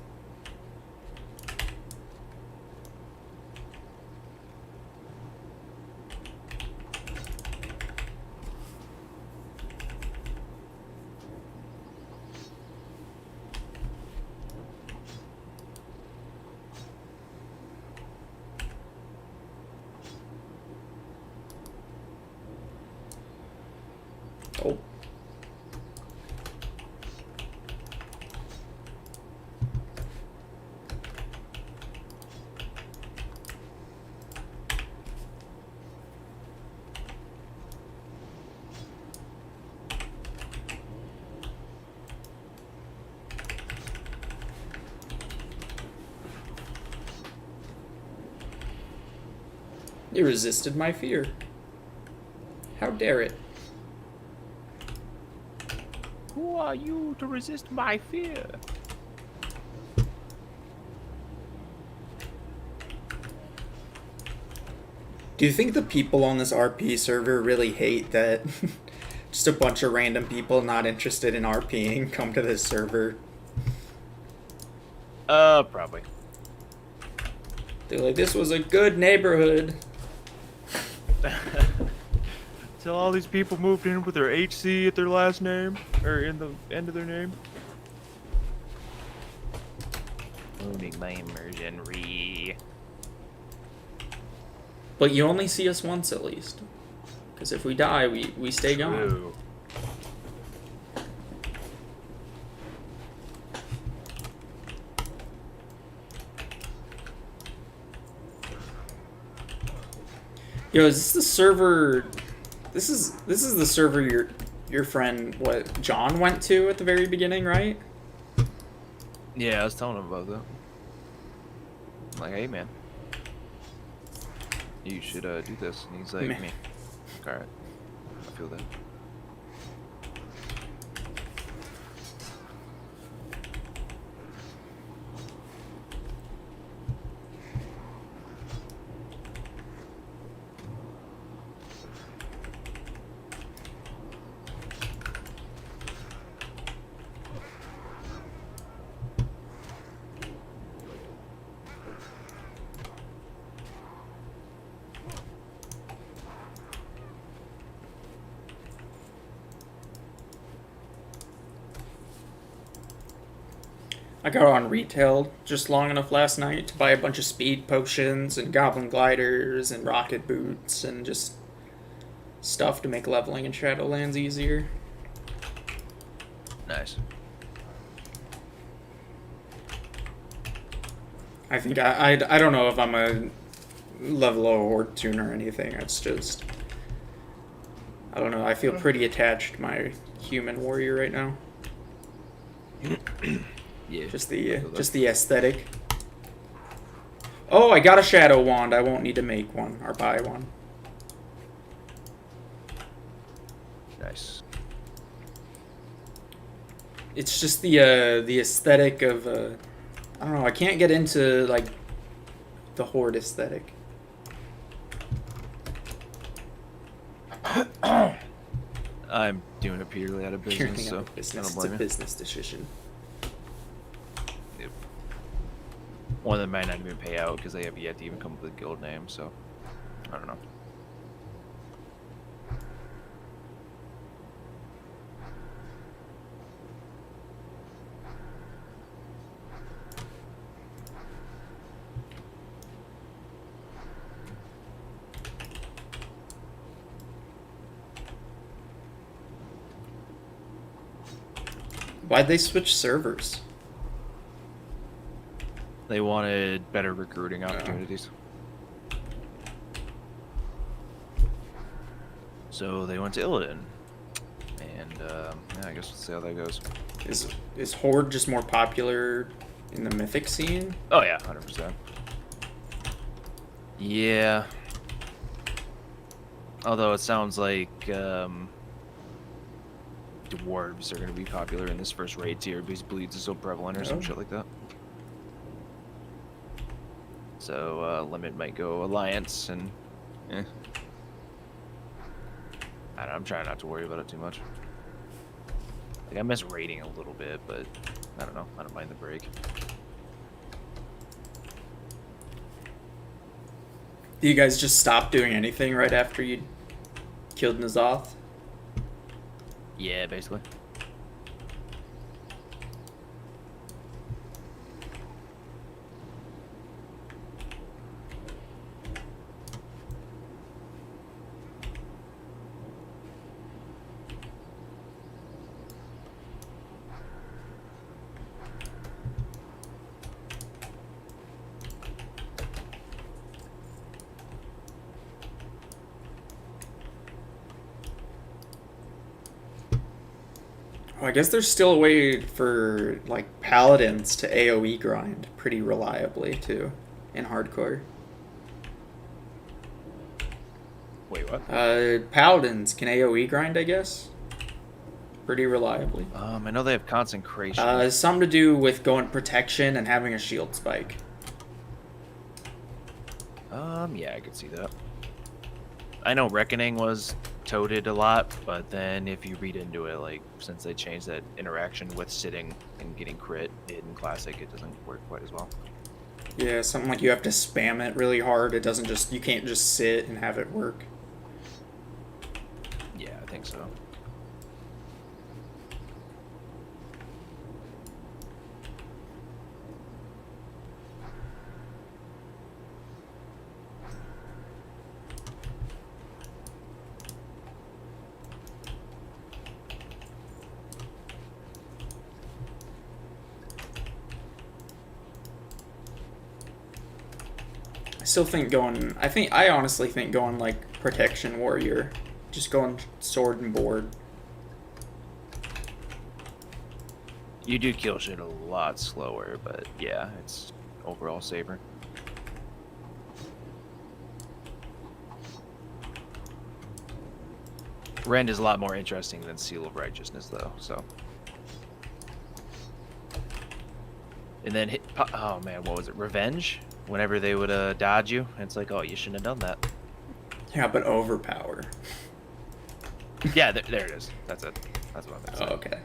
Oh. You resisted my fear. How dare it? Who are you to resist my fear? Do you think the people on this RP server really hate that just a bunch of random people not interested in RPing come to this server? Probably. They're like, this was a good neighborhood. Till all these people moved in with their HC at their last name, or in the end of their name. Owning my immersion. But you only see us once at least. Because if we die, we stay gone. True. Yo, is this the server? This is the server your friend John went to at the very beginning, right? Yeah, I was telling him about that. I'm like, hey man, you should do this. And he's like, Man. me. Alright. I feel that. I got on retail just long enough last night to buy a bunch of speed potions and goblin gliders and rocket boots and just stuff to make leveling in Shadowlands easier. Nice. I think I don't know if I'm a level 0 horde tuner or anything. It's just, I don't know. I feel pretty attached to my human warrior right now. Yeah. Just the aesthetic. Oh, I got a shadow wand. I won't need to make one or buy one. Nice. It's just the aesthetic of I don't know. I can't get into like the horde I'm doing it purely out of Purely business, out so of business. I don't It's a blame you. business decision. Yep. One of them might not even pay out because they have yet to even come up with a guild name, so I don't know. Why'd they switch servers? They wanted better recruiting opportunities. So they went to Illidan. And yeah, I guess we'll see how that goes. Is Horde just more popular in the mythic scene? Oh yeah, 100%. Yeah. Although it sounds like dwarves are going to be popular in this first raid tier because bleeds is so prevalent or some shit like that. So limit might go alliance and I don't know, I'm trying not to worry about it too much. Like I miss raiding a little bit, but I don't know. I don't mind the break. Do you guys just stop doing anything right after you killed N'Zoth? Yeah, basically. Well, I guess there's still a way for like paladins to AoE grind pretty reliably too in hardcore. Wait, what? Paladins can AoE grind, I guess, pretty reliably. I know they have concentration. Something to do with going protection and having a shield spike. Yeah, I could see that. I know Reckoning was toted a lot, but then if you read into it, like, since they changed that interaction with sitting and getting crit in Classic, it doesn't work quite as well. Yeah, something like you have to spam it really hard. It doesn't just, you can't just sit and have it work. Yeah, I think so. I honestly think going like protection warrior, just going sword and board. You do kill shit a lot slower, but yeah, it's overall safer. Rend is a lot more interesting than Seal of Righteousness, though, so. And then, oh man, what was it? Revenge? Whenever they would dodge you, it's like, oh, you shouldn't have done that. Yeah, but overpower. Yeah, there it is. That's it. That's what I'm saying. Oh, okay.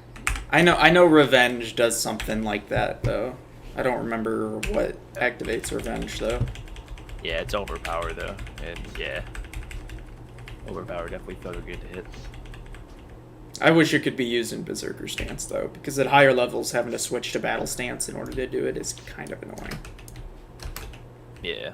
I know Revenge does something like that, though. I don't remember what activates Revenge, though. Yeah, it's Overpower, though. And yeah. Overpower definitely felt good to hit. I wish it could be used in Berserker stance, though, because at higher levels, having to switch to battle stance in order to do it is kind of annoying. Yeah.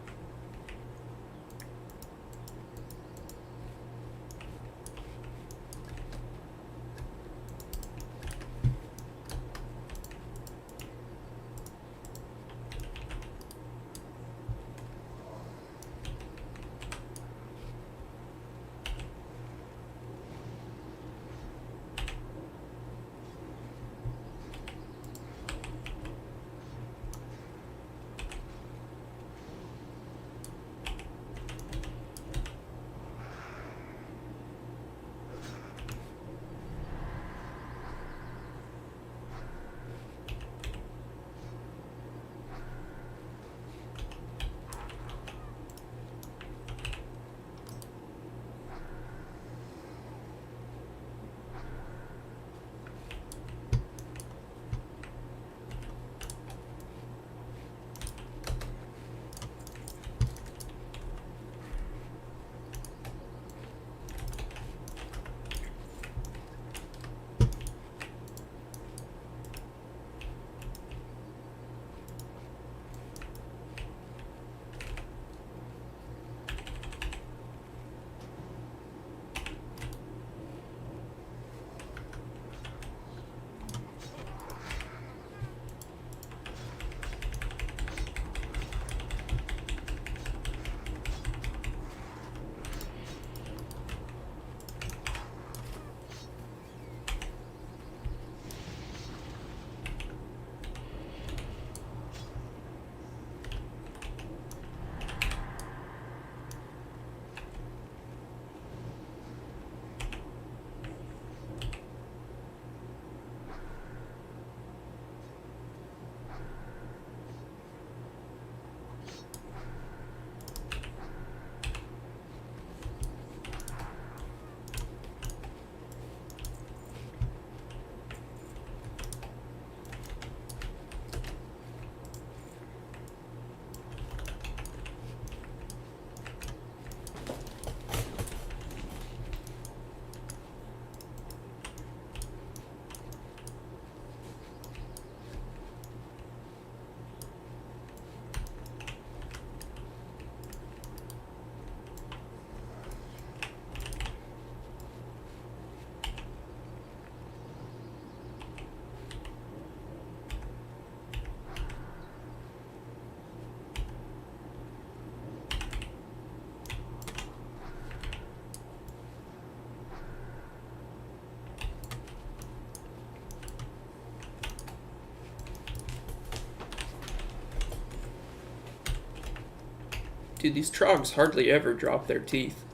Dude, these trogs hardly ever drop their teeth.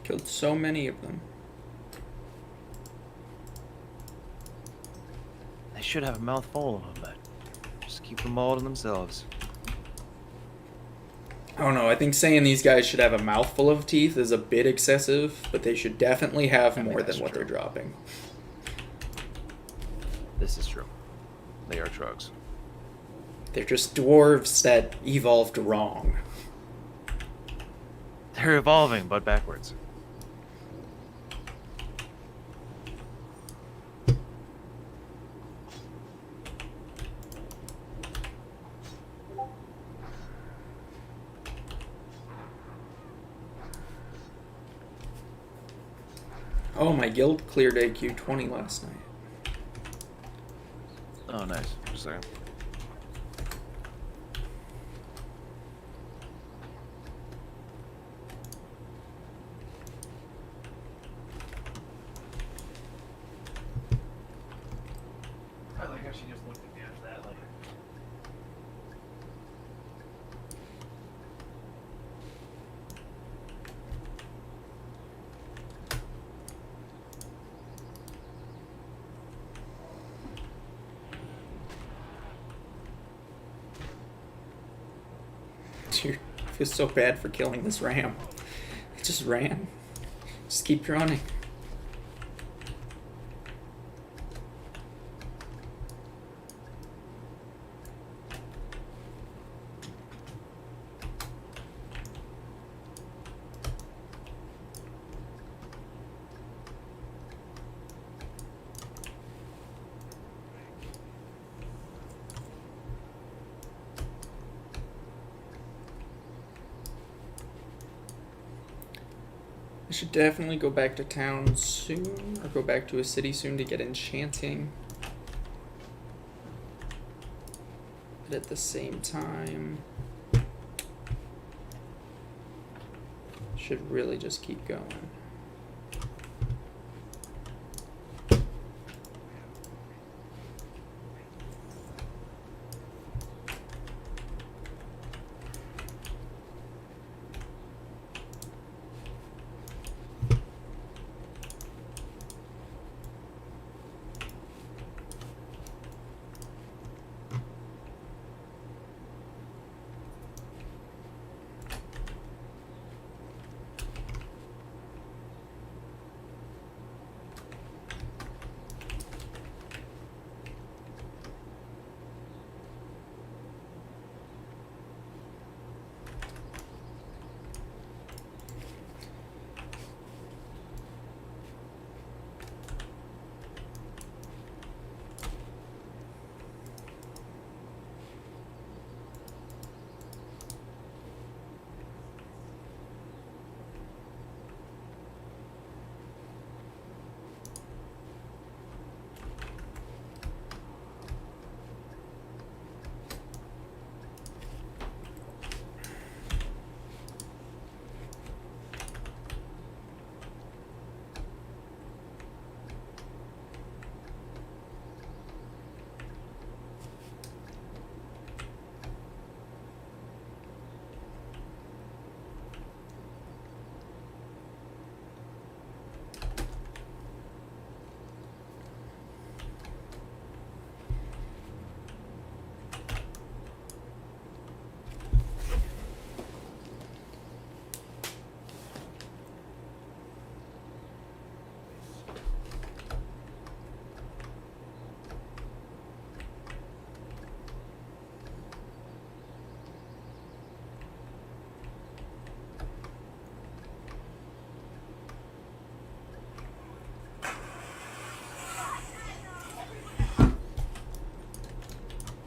Killed so many of them. They should have a mouthful of them, but just keep them all to themselves. I don't know, I think saying these guys should have a mouthful of teeth is a bit excessive, but they should definitely have more than what they're dropping. This is true. They are trugs. They're just dwarves that evolved wrong. They're evolving, but backwards. Oh, my guild cleared AQ 20 last night. Oh, nice. Just a second. I like how she just looked at me after that, like. Dude, I feel so bad for killing this ram. It just ran. Just keep running. I should definitely go back to town soon, or go back to a city soon to get enchanting. But at the same time, should really just keep going.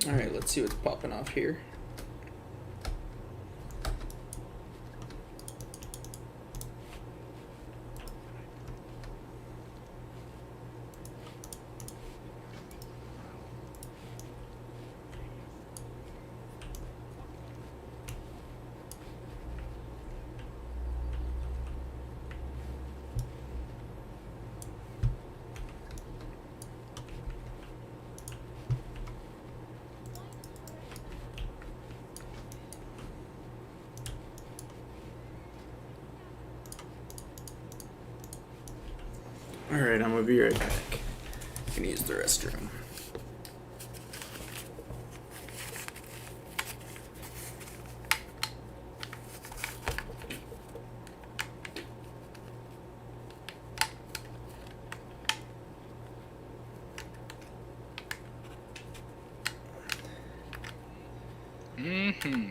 Alright, let's see what's popping off here. Alright, I'm gonna be right back. Gonna use the restroom. Mm-hmm.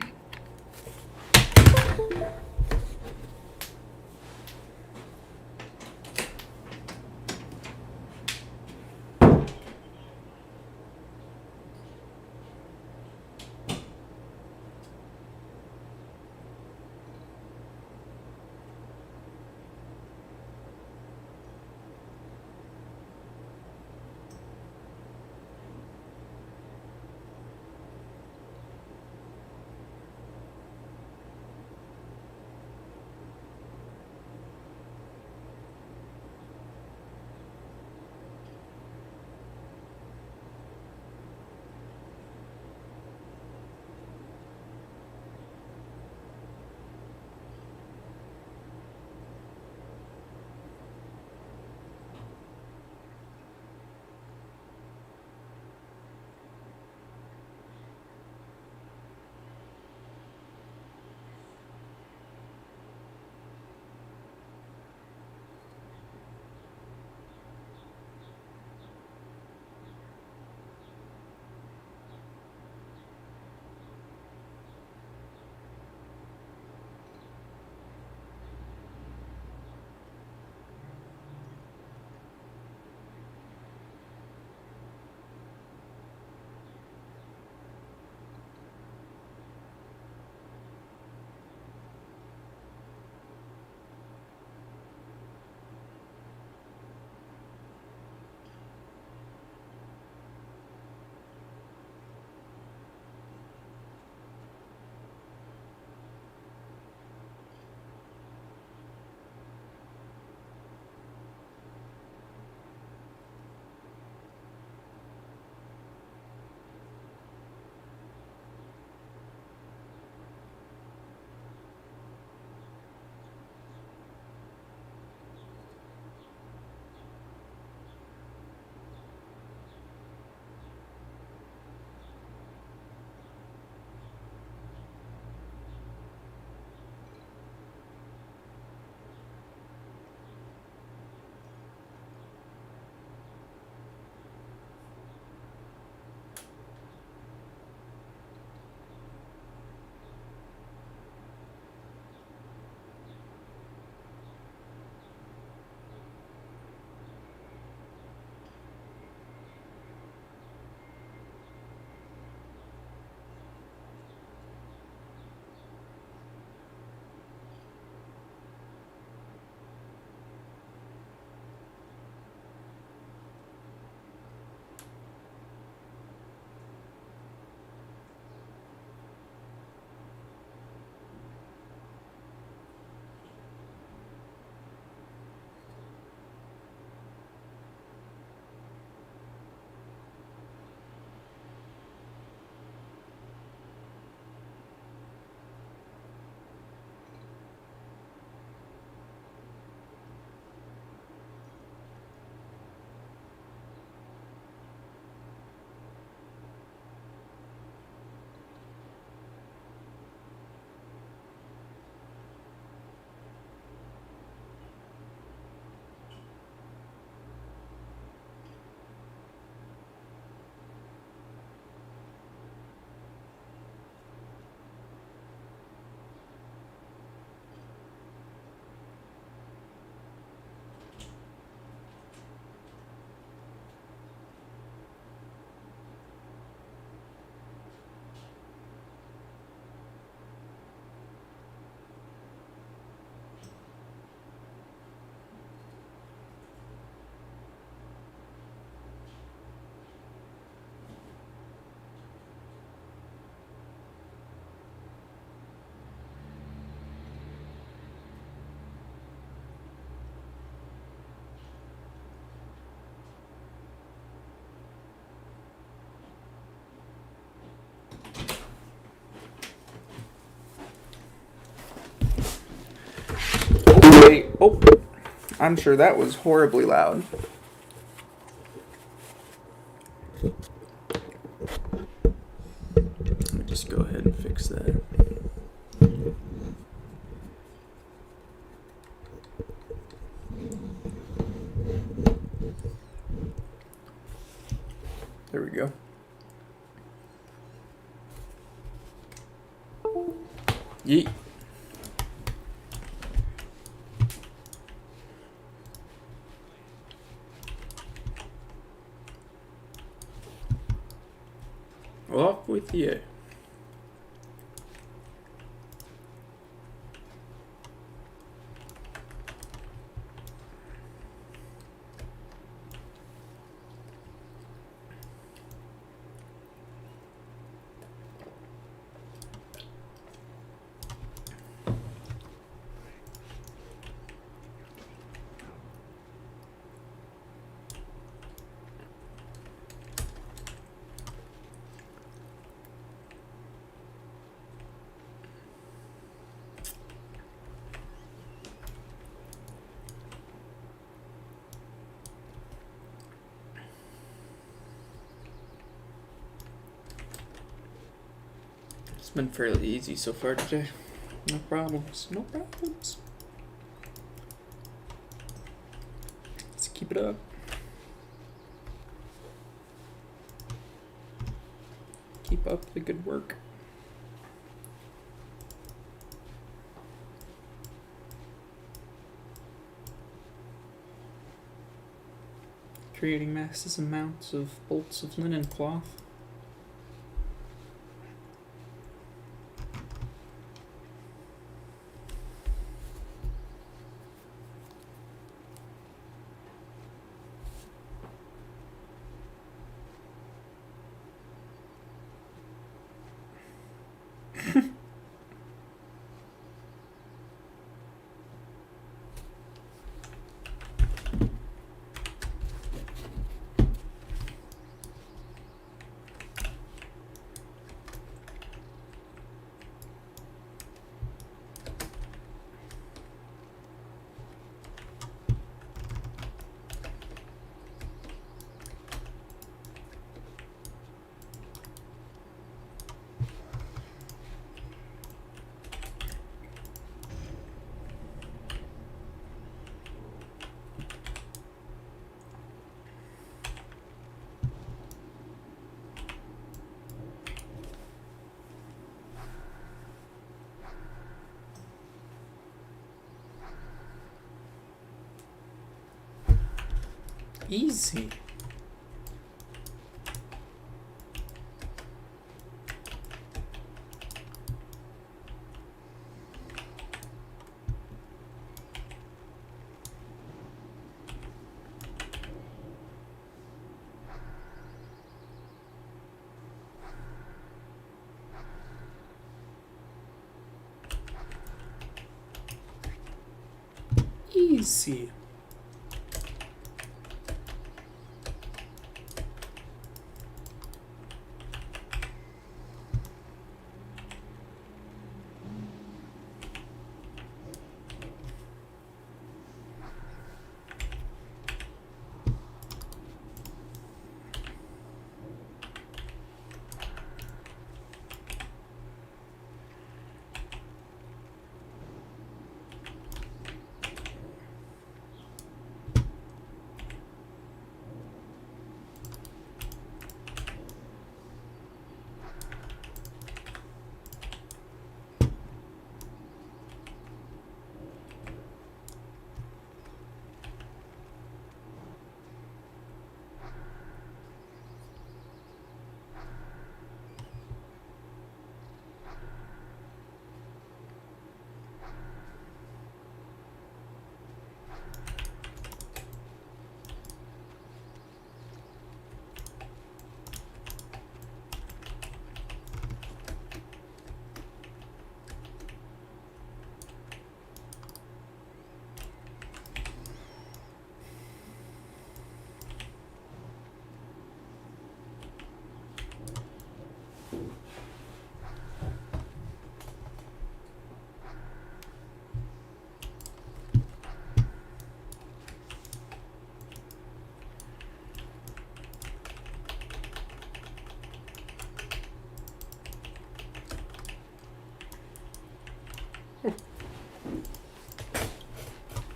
Okay. Oh, I'm sure that was horribly loud. Let me just go ahead and fix that. There we go. Yeet. Off with you. It's been fairly easy so far today. No problems. No problems. Let's keep it up. Keep up the good work. Creating massive amounts of bolts of linen cloth. Easy. Easy.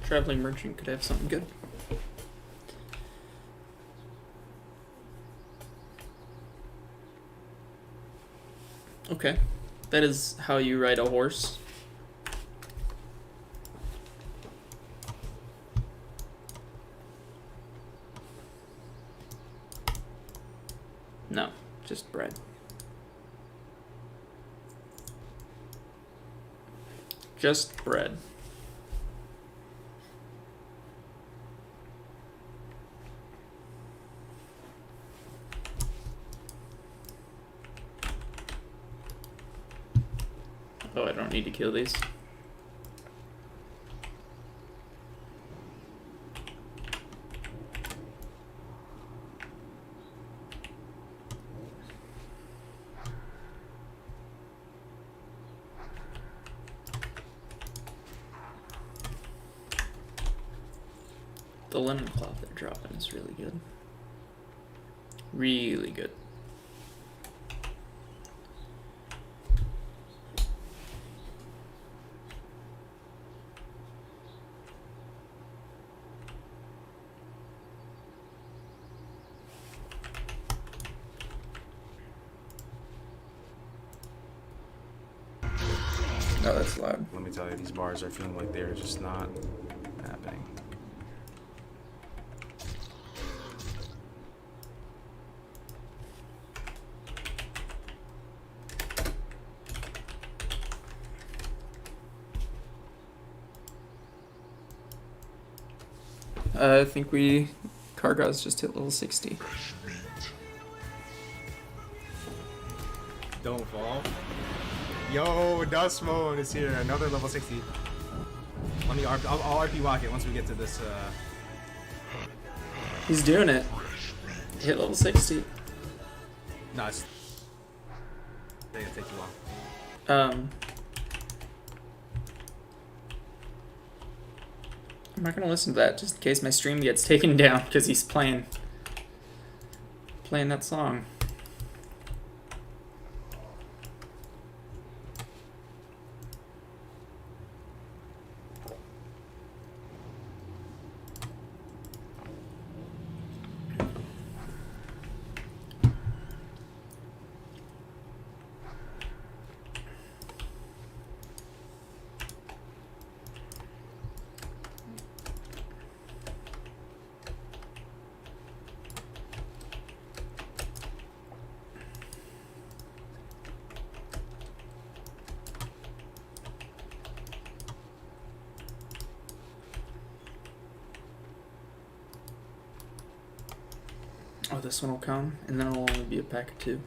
Traveling merchant could have something good. Okay. That is how you ride a horse. No, just bread. Just bread. Oh, I don't need to kill these. The lemon cloth they're dropping is really good. Really good. Oh, that's loud. Let me tell you, these bars are feeling like they're just not happening. I think Kargaz just hit level 60. Don't fall. Yo, Dust Mode is here. Another level 60. Let me I'll RP walk it once we get to this. He's doing it. Hit level 60. No, it's gonna take too long. I'm not gonna listen to that just in case my stream gets taken down because he's playing that song. Oh, this one will come, and then it'll only be a pack of 2.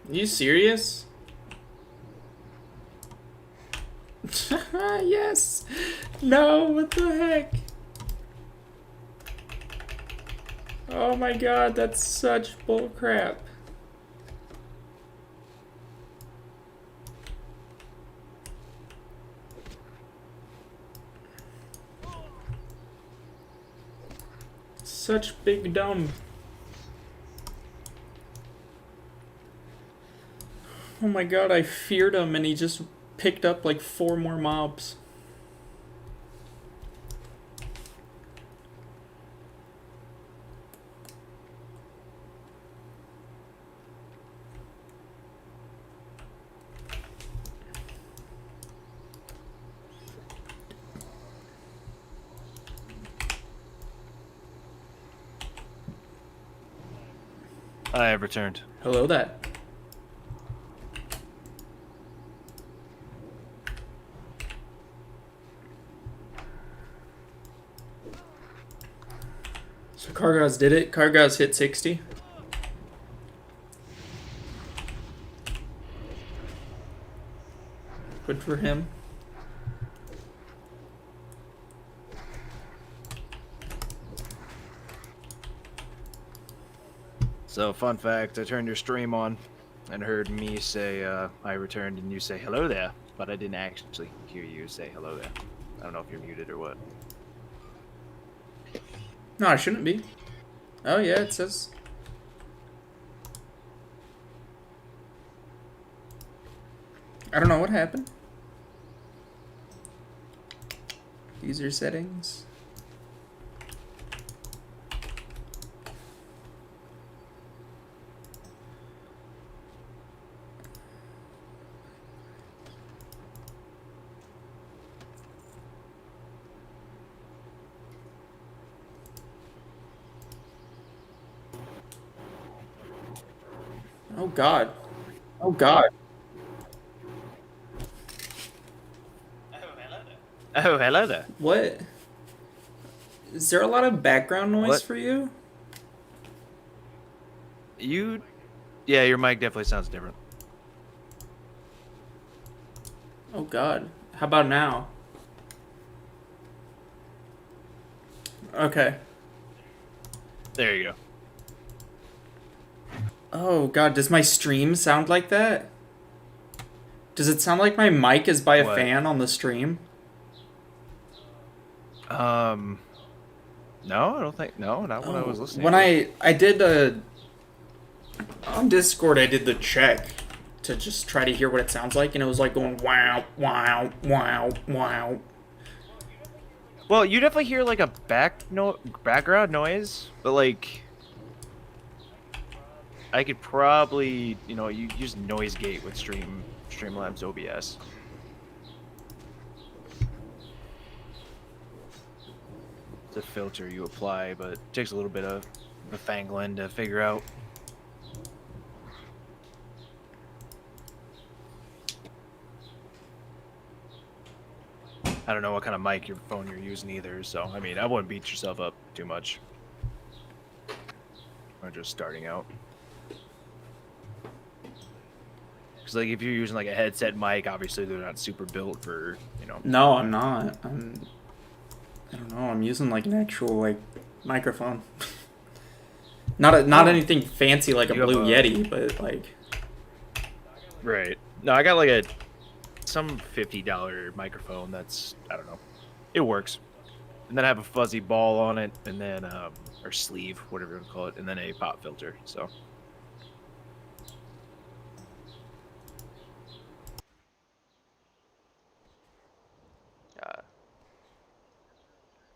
Are you serious? Yes! No, what the heck? Oh my god, that's such bullcrap. Such big dumb. Oh my god, I feared him and he just picked up like 4 more mobs. I have returned. Hello there. Kargaz did it. Kargaz hit 60. Good for him. So, fun fact, I turned your stream on and heard me say, I returned, and you say, hello there, but I didn't actually hear you say hello there. I don't know if you're muted or what. No, I shouldn't be. Oh, yeah, it says. I don't know what happened. User settings. Oh God. Oh God. Oh, hello there. What? Is there a lot of background noise What? for you? Yeah, your mic definitely sounds different. Oh God. How about now? Okay. There you go. Oh God, does my stream sound like that? Does it sound like my mic is by a What? fan on the stream? No, I don't think, no, not when I was listening. When to it. I did on Discord, I did the check to just try to hear what it sounds like, and it was like going wow, wow, wow, wow. Well, you definitely hear like a background noise, but like I could probably, you use noise gate with Streamlabs OBS. It's a filter you apply, but it takes a little bit of fangling to figure out. I don't know what kind of mic your phone you're using either, so I mean, I wouldn't beat yourself up too much. Or just starting out. Because like if you're using like a headset mic, obviously they're not super built for, No, I'm not. I don't know. I'm using like an actual like microphone. not anything fancy like a You have Blue a- Yeti, but like. Right. No, I got like some $50 microphone that's, I don't know. It works. And then I have a fuzzy ball on it, and then or sleeve, whatever you call it, and then a pop filter. So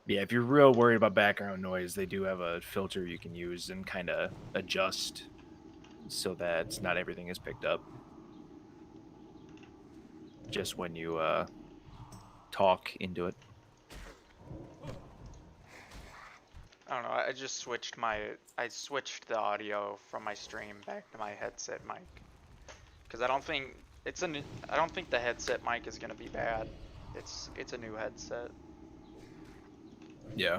yeah, if you're real worried about background noise, they do have a filter you can use and kind of adjust so that not everything is picked up. Just when you talk into it. I don't know. I just switched the audio from my stream back to my headset mic, because I don't think the headset mic is gonna be bad. It's a new headset. Yeah.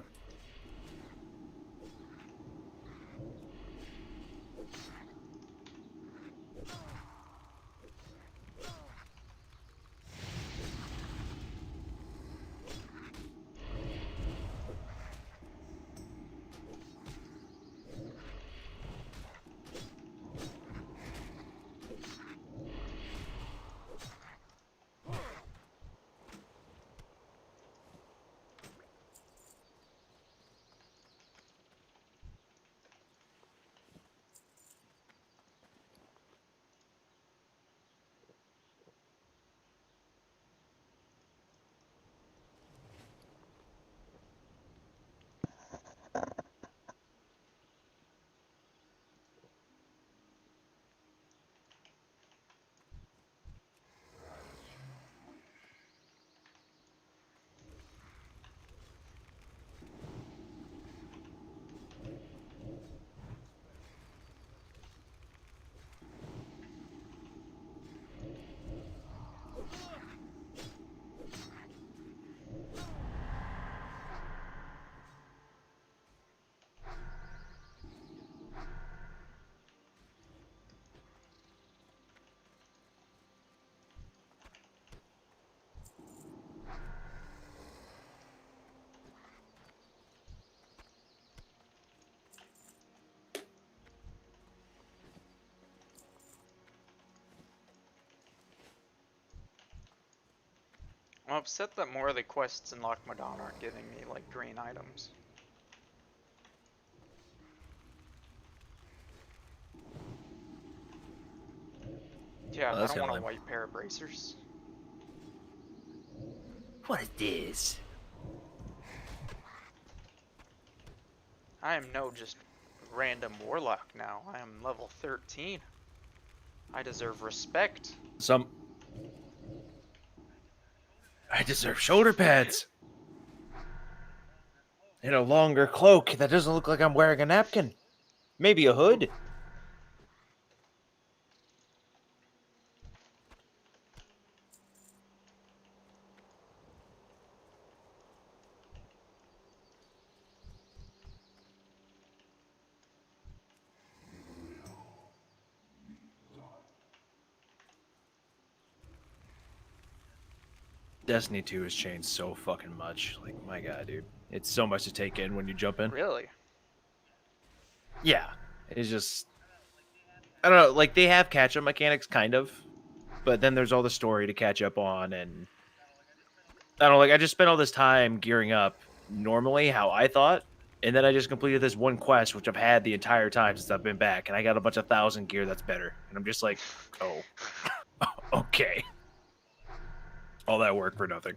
I'm upset that more of the quests in Loch Madon aren't giving me like green items. Yeah, Oh, I that's don't want kinda a lame. white pair of bracers. What is this? I am no just random warlock now. I am level 13. I deserve respect. I deserve shoulder pads. And a longer cloak that doesn't look like I'm wearing a napkin. Maybe a hood. Destiny 2 has changed so fucking much. Like, my god, dude. It's so much to take in when you jump in. Really? Yeah. It's just... I don't know, like, they have catch-up mechanics, kind of. But then there's all the story to catch up on, and... I don't know, like, I just spent all this time gearing up normally, how I thought, and then I just completed this one quest, which I've had the entire time since I've been back, and I got a bunch of 1,000 gear that's better. And I'm just like, oh, okay. All that work for nothing.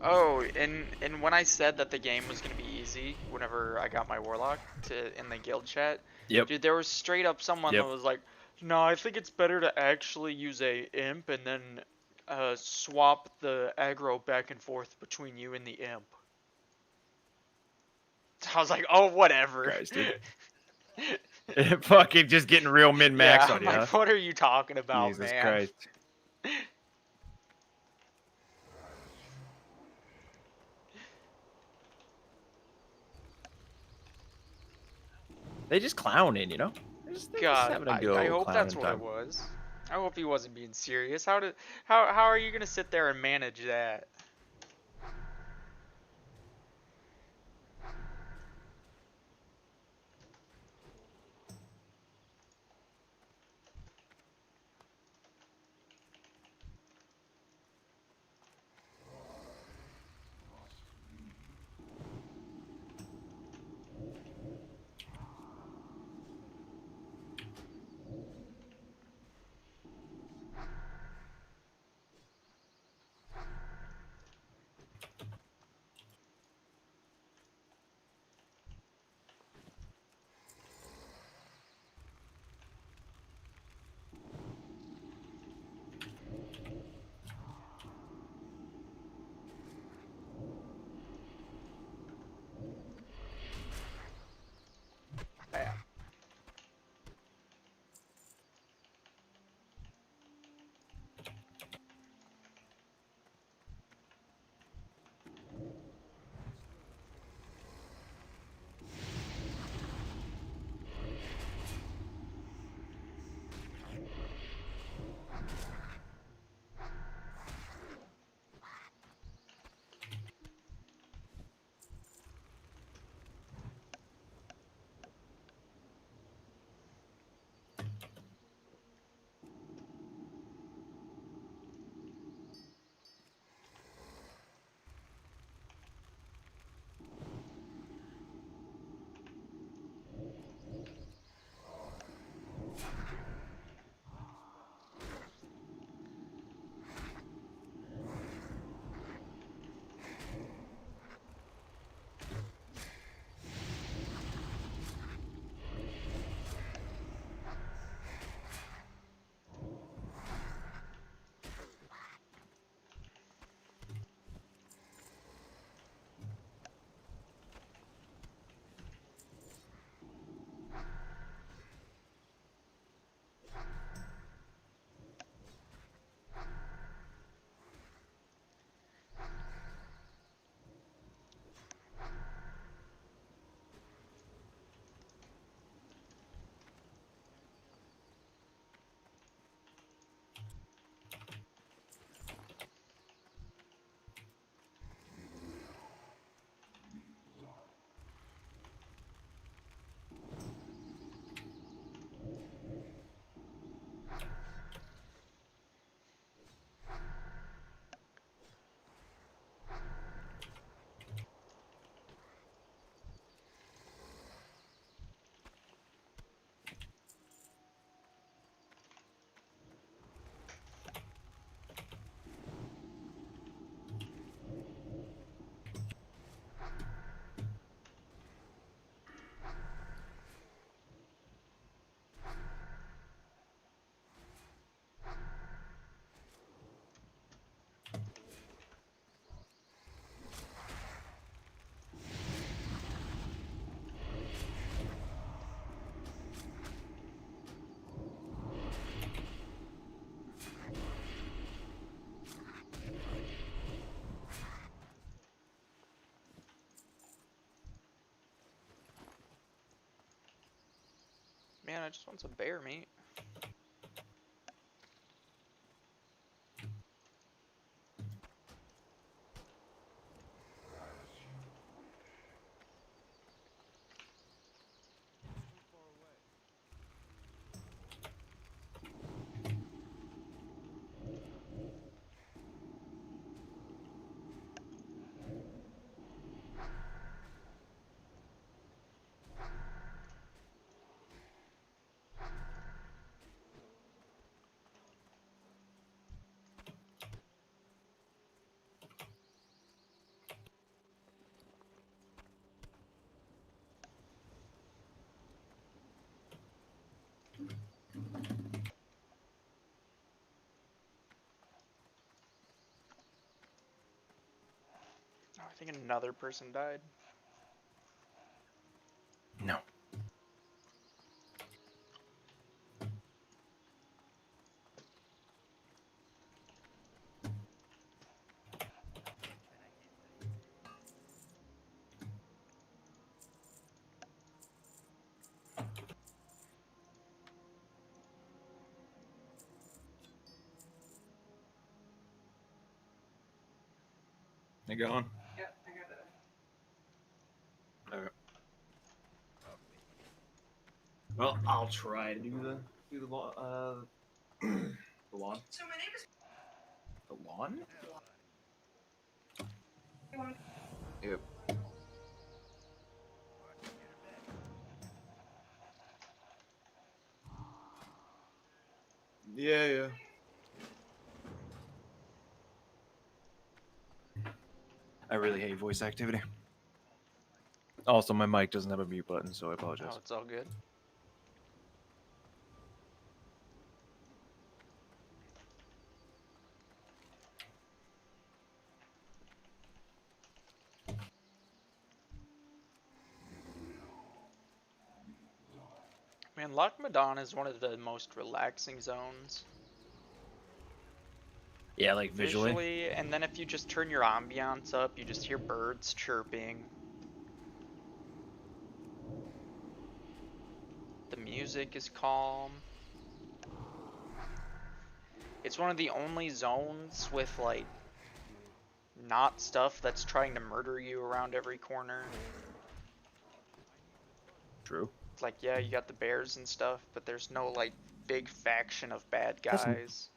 Oh, and when I said that the game was gonna be easy, whenever I got my warlock to in the guild chat, Yep. dude, there was straight up someone Yep. that was like, "No, I think it's better to actually use a imp and then swap the aggro back and forth between you and the imp." I was like, "Oh, whatever." Guys, dude. Fucking just getting real min-max Yeah, on I'm you, huh? like, what are you talking about, Jesus man? Christ. They just clowning, you know? They're just God, having a I go hope that's clowning what it time. was. I hope he wasn't being serious. How are you gonna sit there and manage that? man, I just want some bear meat. Oh, I think another person died. No. You going? Yeah, I got it. Okay. Well, I'll try to do the lawn. The lawn. So my name is. The lawn. Yep. Yeah. I really hate voice activity. Also, my mic doesn't have a mute button, so I apologize. Oh, it's all good. Man, Loch Madon is one of the most relaxing zones. Yeah, like visually. And then if you just turn your ambiance up, you just hear birds chirping. The music is calm. It's one of the only zones with, like, not stuff that's trying to murder you around every corner. True. It's like, yeah, you got the bears and stuff, but there's no, like, big faction of bad guys.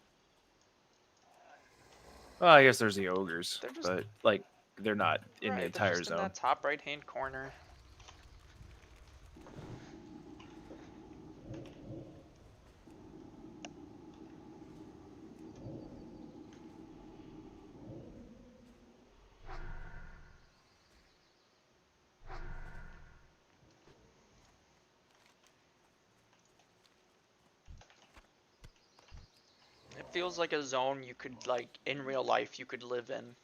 Well, I guess there's the ogres, They're just- but like they're not in Right, the they're entire just in zone. that top right-hand corner. It feels like a zone you could, like, in real life, you could live in.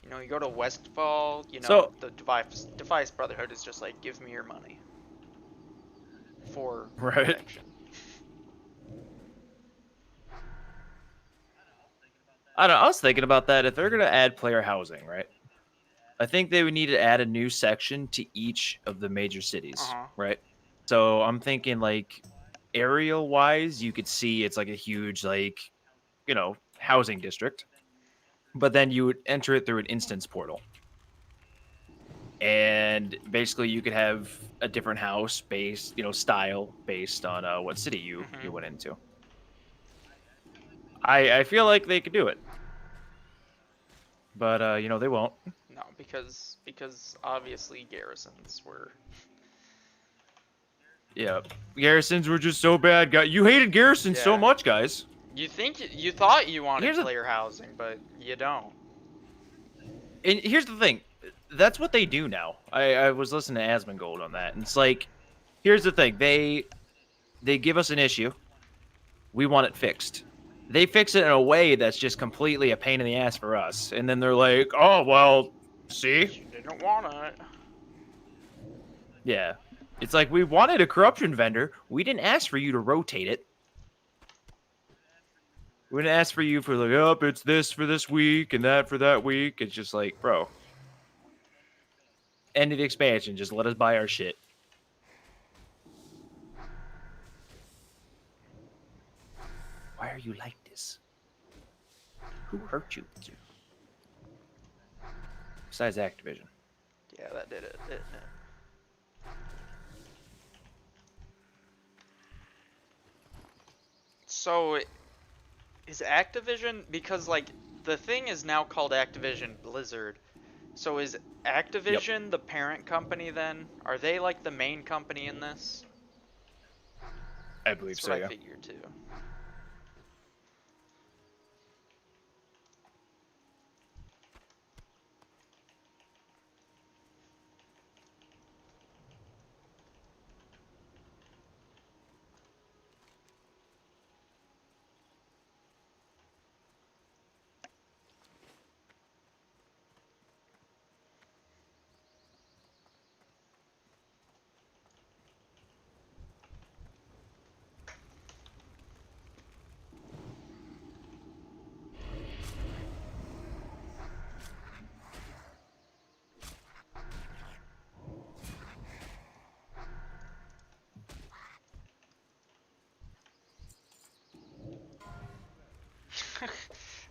You know, you go to Westfall, you know, So- the Defias Brotherhood is just like, give me your money. For Right. protection. I don't know, I was thinking about that. If they're gonna add player housing, right? I think they would need to add a new section to each of the major cities, right? So I'm thinking like aerial wise, you could see it's like a huge like, you know, housing district. But then you would enter it through an instance portal. And basically you could have a different house based, you know, style based on what city you went into. I feel like they could do it. But you know, they won't. No, because obviously garrisons were. Yeah. Garrisons were just so bad, guys. You hated garrisons so Yeah. much, guys. You thought you wanted Here's the- player housing, but you don't. And here's the thing. That's what they do now. I was listening to Asmongold on that. And it's like, here's the thing. They give us an issue. We want it fixed. They fix it in a way that's just completely a pain in the ass for us. And then they're like, oh, well, see? You didn't want it. Yeah. It's like, we wanted a corruption vendor. We didn't ask for you to rotate it. We didn't ask for you for like, oh, it's this for this week and that for that week. It's just like, bro. End of the expansion. Just let us buy our shit. are you like this? Who hurt you? Besides Activision. Yeah, that did it. So, is Activision, because like the thing is now called Activision Blizzard. So is Activision the parent company then? Are they like the main company in this? I believe That's so, what yeah. I figured too.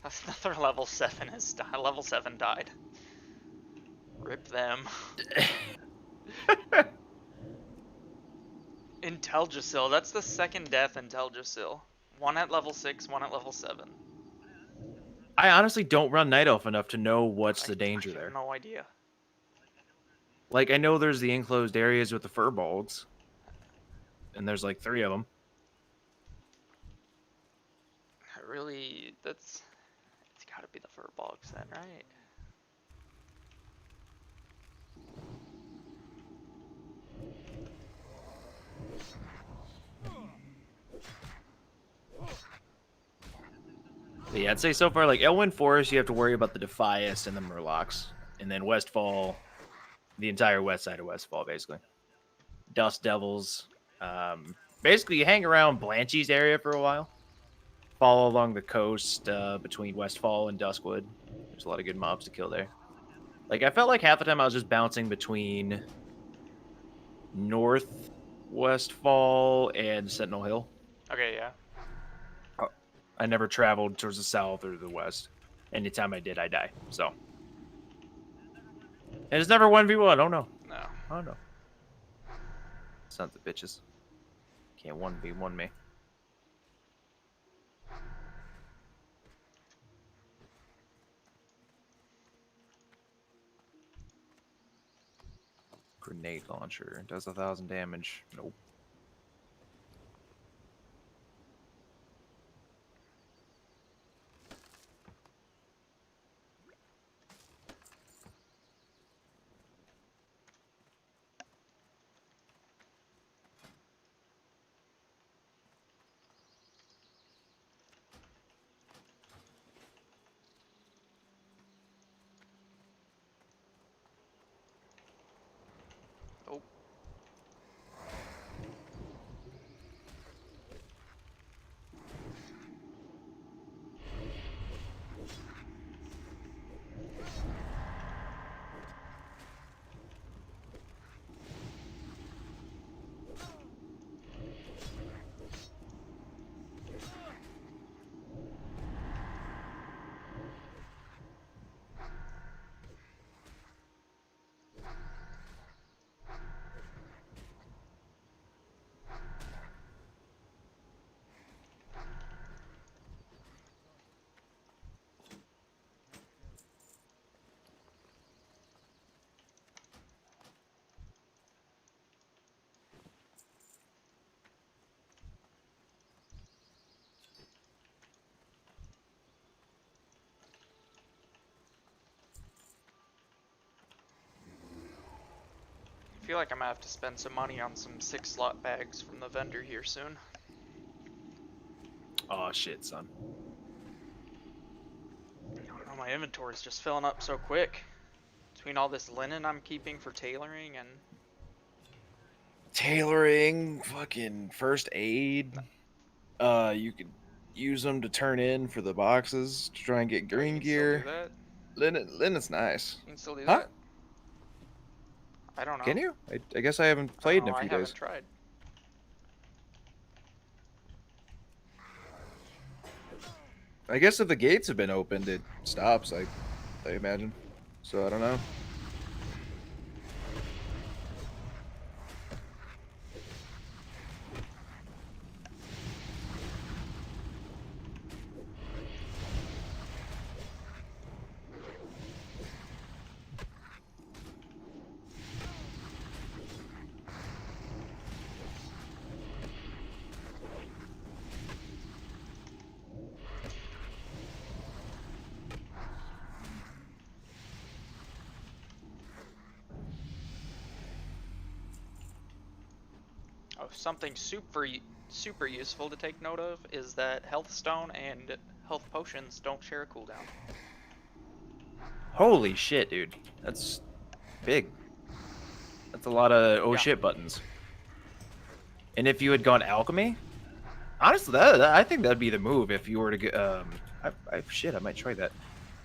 That's another level 7 level 7 died. Rip them. In Teldrassil, that's the second death in Teldrassil. One at level 6, one at level 7. I honestly don't run Night Elf enough to know what's the danger I have there. no idea. Like, I know there's the enclosed areas with the furbolgs, and there's like 3 of them. Really, it's gotta be the furbolgs then, right? But yeah, I'd say so far, like, Elwyn Forest, you have to worry about the Defias and the Murlocs. And then Westfall, the entire west side of Westfall, basically. Dust Devils. Basically, you hang around Blanchy's area for a while. Follow along the coast between Westfall and Duskwood. There's a lot of good mobs to kill there. Like, I felt like half the time I was just bouncing between North Westfall and Sentinel Hill. Okay, yeah. I never traveled towards the south or the west. Anytime I did, I die. So. And it's never 1v1. Oh, no. No. Oh, no. Sons of bitches. Can't 1v1 me. Grenade launcher. Does 1,000 damage. Nope. Oh. I feel like I'm gonna have to spend some money on some 6-slot bags from the vendor here soon. Oh, shit, son. I don't know, my inventory's just filling up so quick. Between all this linen I'm keeping for tailoring and... Tailoring, fucking first aid. You could use them to turn in for the boxes to try and get green you can gear. Still do that? Linen's nice. You can still do Huh? that? I don't know. Can you? I guess I haven't played in a few I days. haven't tried. I guess if the gates have been opened, it stops. I imagine. So I don't know. Oh, something super useful to take note of is that health stone and health potions don't share a cooldown. Holy shit, dude. That's big. That's a lot of oh Yeah. shit buttons. And if you had gone alchemy, honestly, I think that'd be the move if you were to go. Shit, I might try that.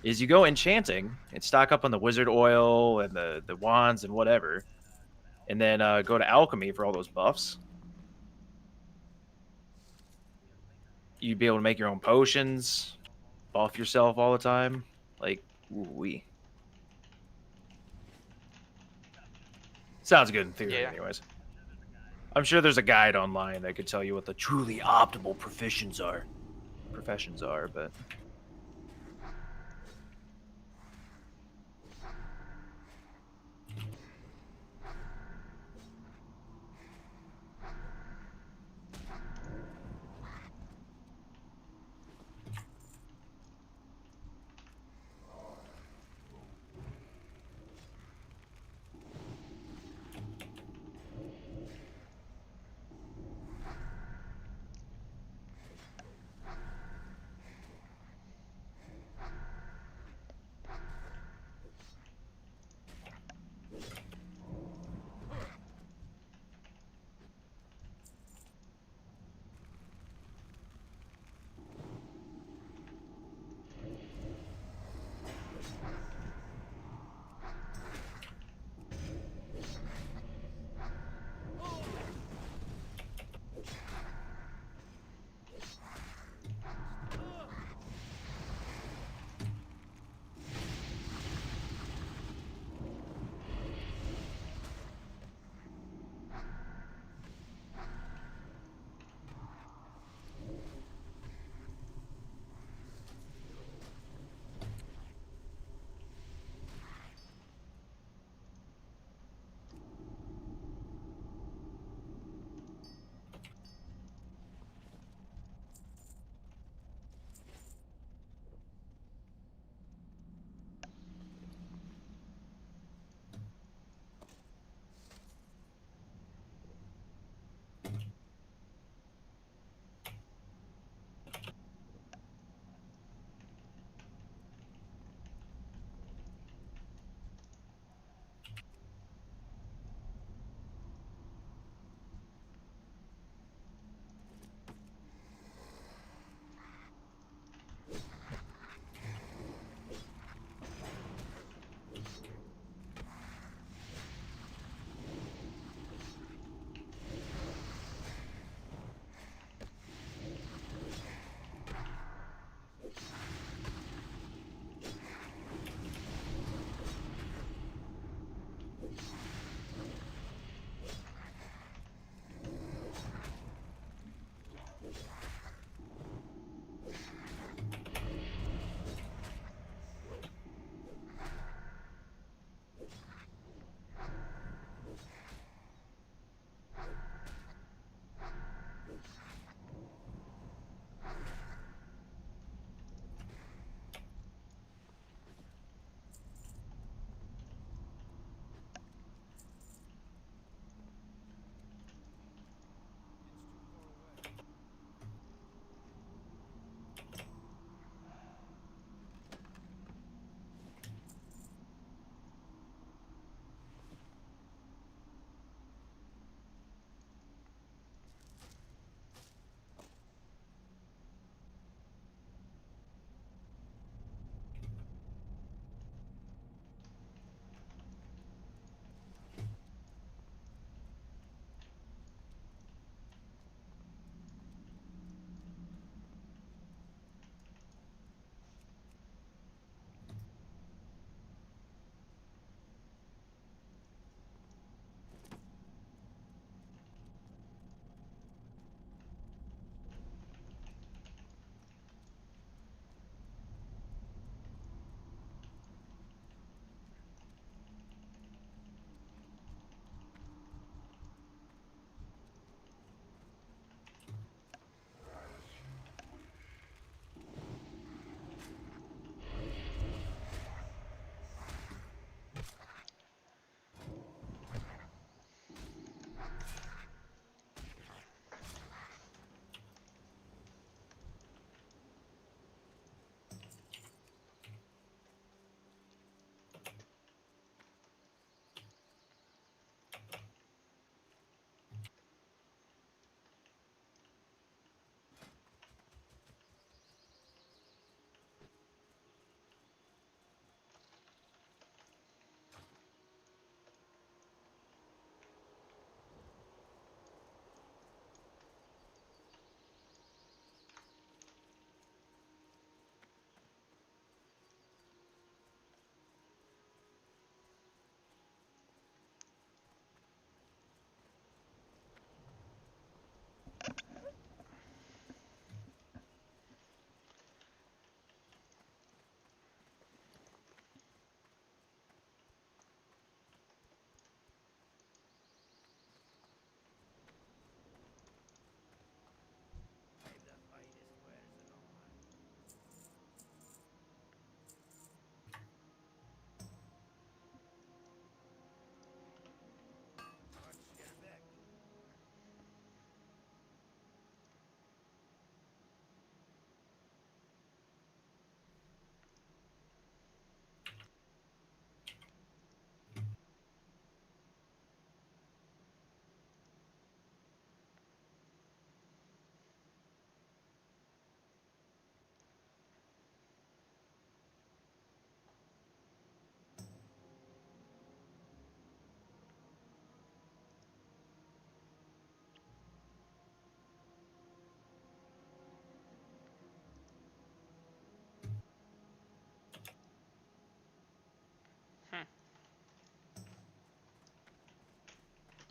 Is you go enchanting and stock up on the wizard oil and the wands and whatever, and then go to alchemy for all those buffs. You'd be able to make your own potions, buff yourself all the time. Like, ooh-wee. Sounds good in theory, Yeah. anyways. I'm sure there's a guide online that could tell you what the truly optimal professions are, but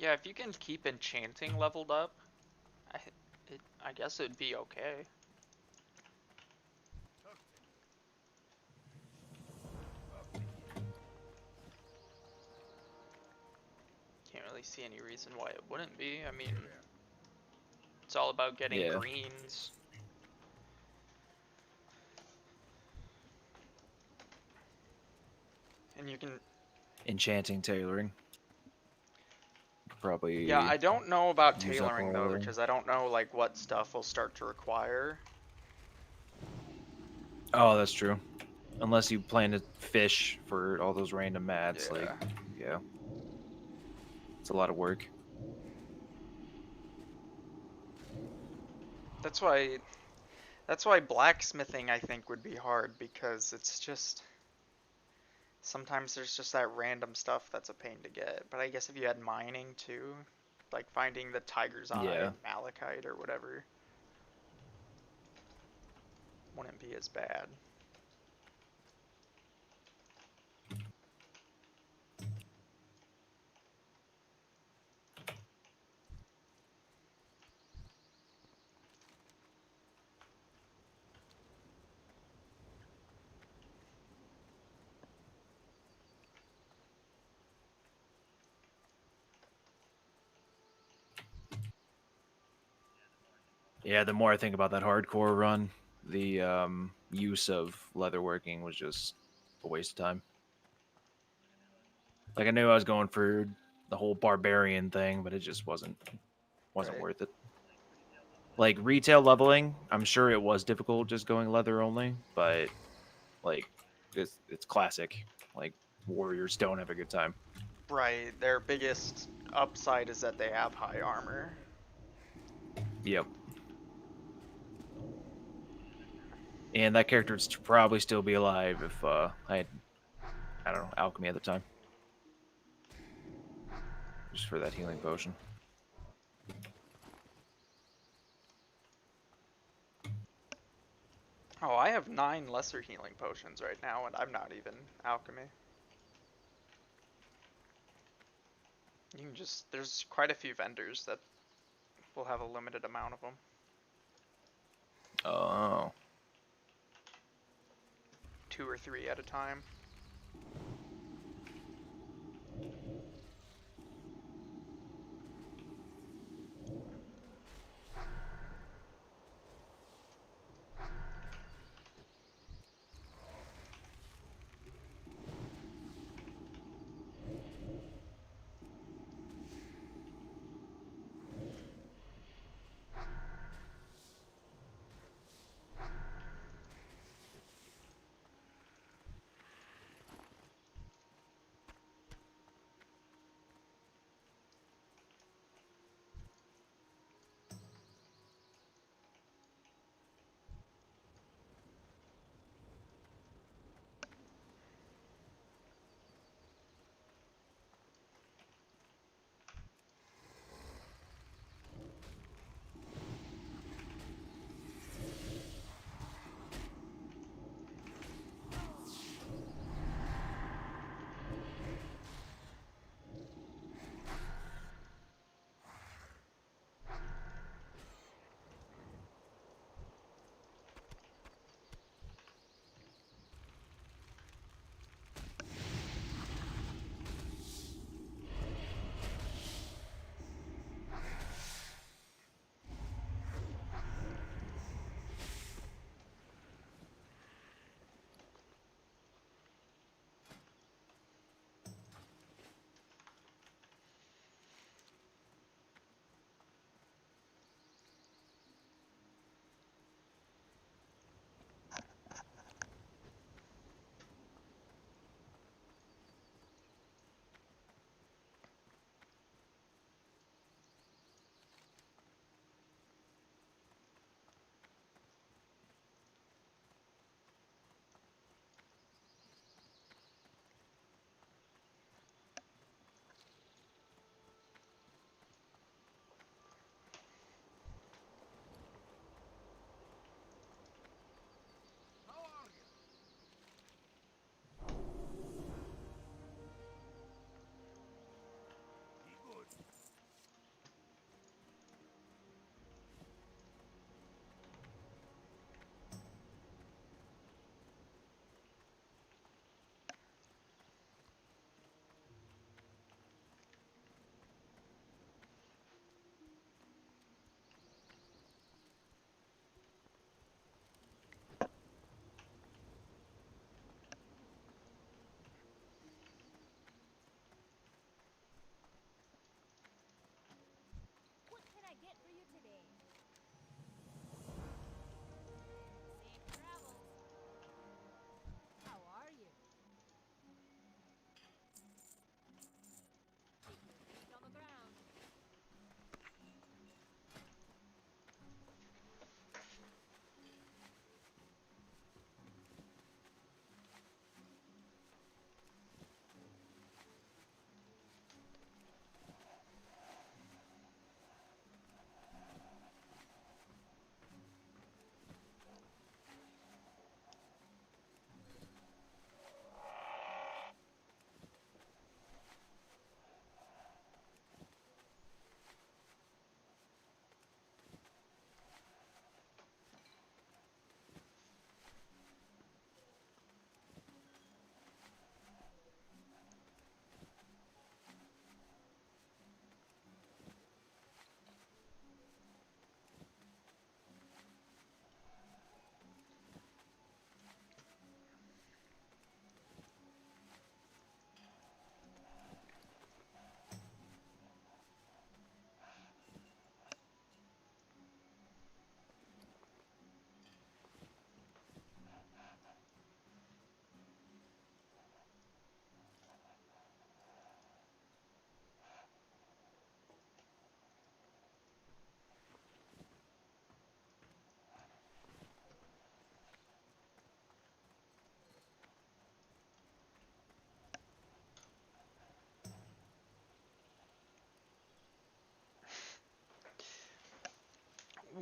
Yeah, if you can keep enchanting leveled up, I guess it'd be okay. Can't really see any reason why it wouldn't be. I mean, it's all about getting Yeah. greens. And you can... Enchanting tailoring. Probably. Yeah, I don't know about use up tailoring all though, the- because I don't know like what stuff will start to require. Oh, that's true. Unless you plan to fish for all those random mats, Yeah. like, yeah. It's a lot of work. That's why blacksmithing I think would be hard, because it's just sometimes there's just that random stuff that's a pain to get. But I guess if you had mining too, like finding the tiger's eye Yeah. and malachite or whatever, wouldn't be as bad. Yeah, the more I think about that hardcore run, the use of leatherworking was just a waste of time. Like I knew I was going for the whole barbarian thing, but it just wasn't Right. worth it. Like retail leveling, I'm sure it was difficult just going leather only, but like it's classic. Like warriors don't have a good time. Right, their biggest upside is that they have high armor. Yep. And that character would probably still be alive if I had, I don't know, alchemy at the time. Just for that healing potion. Oh, I have 9 lesser healing potions right now, and I'm not even alchemy. You can just, there's quite a few vendors that will have a limited amount of them. Oh. 2 or 3 at a time.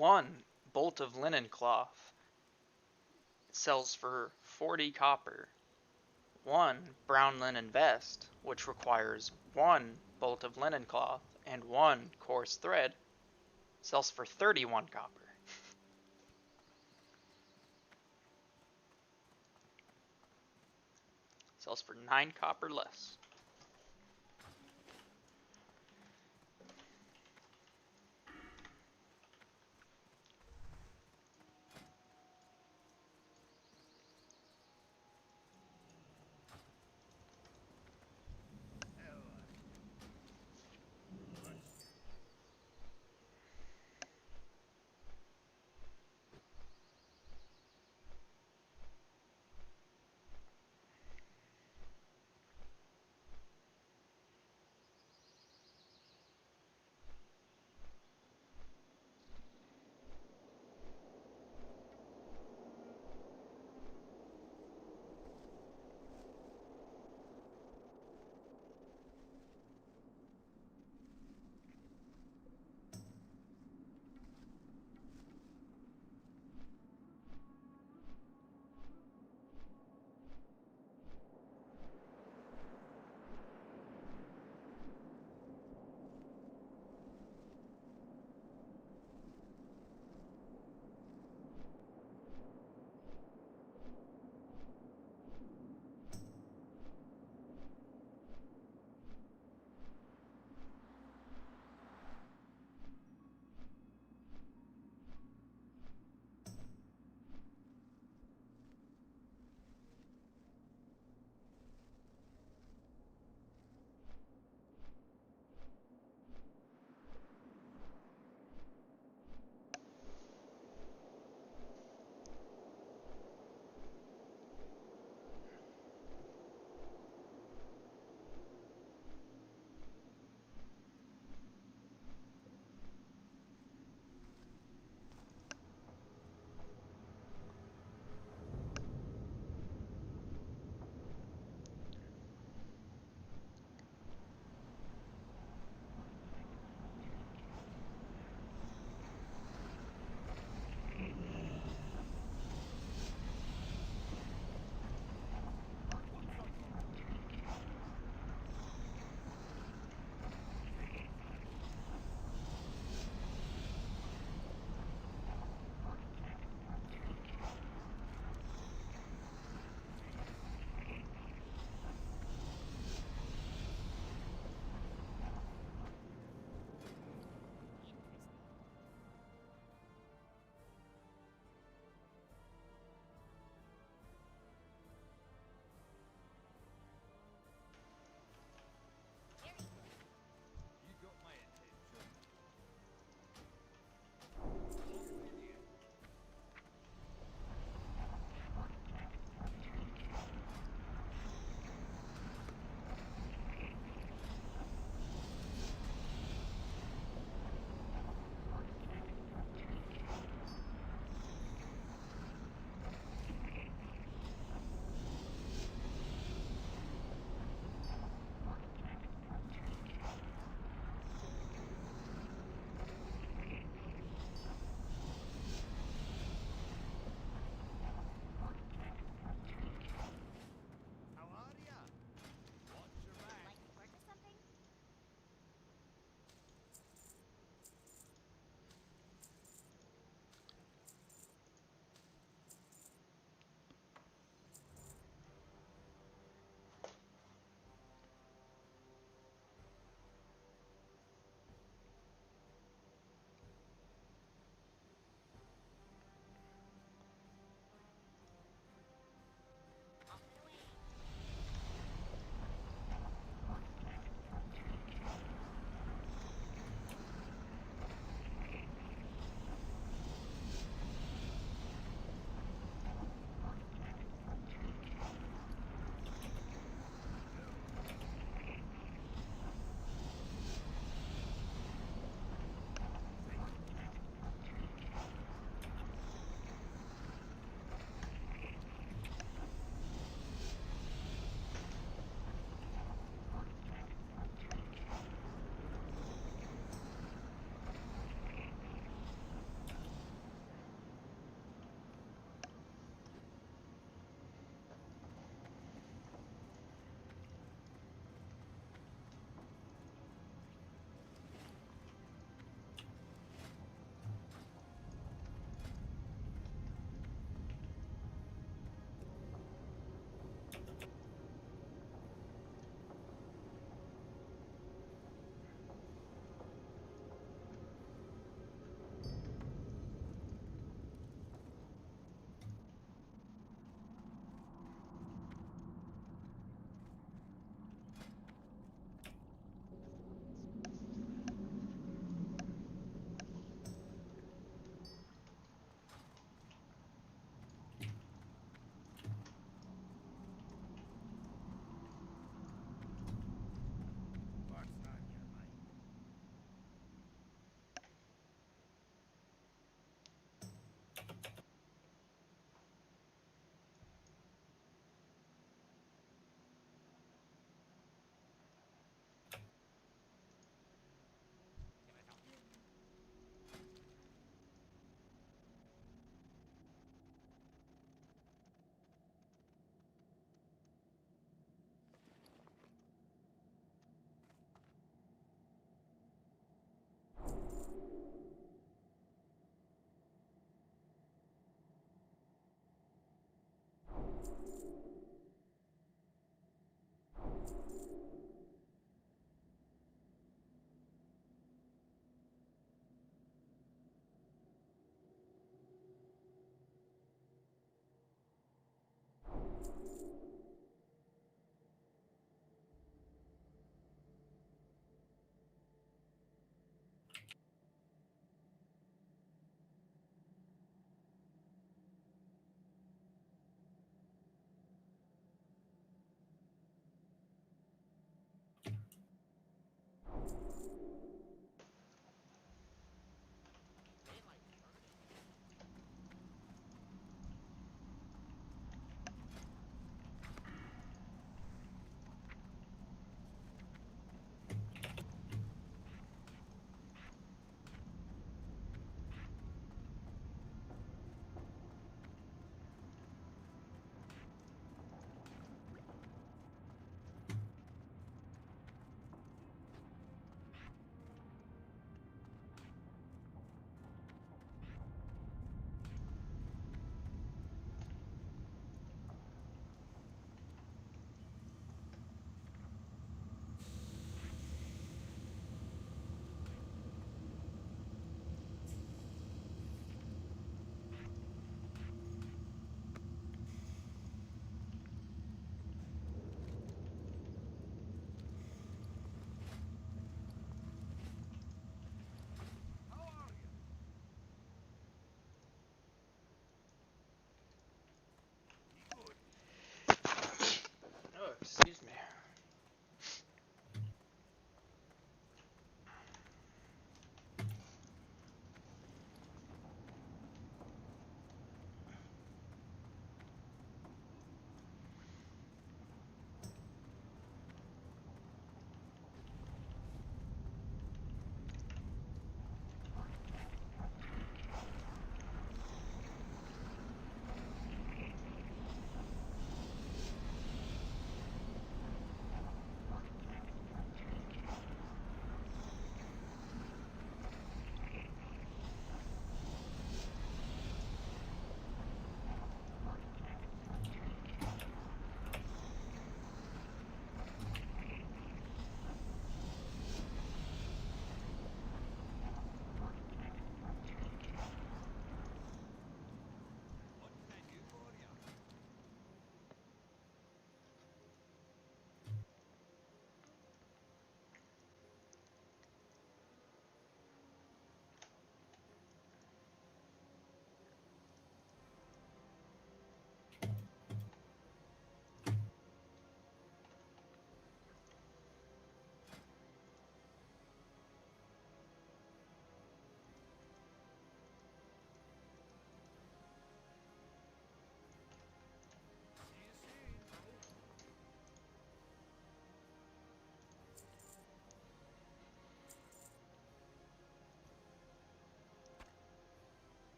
one bolt of linen cloth sells for 40 copper. One brown linen vest, which requires one bolt of linen cloth and one coarse thread, sells for 31 copper. Sells for 9 copper less.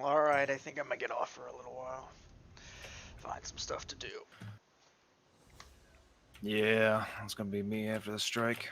Alright, I think I'm gonna get off for a little while. Find some stuff to do. Yeah, it's gonna be me after the strike.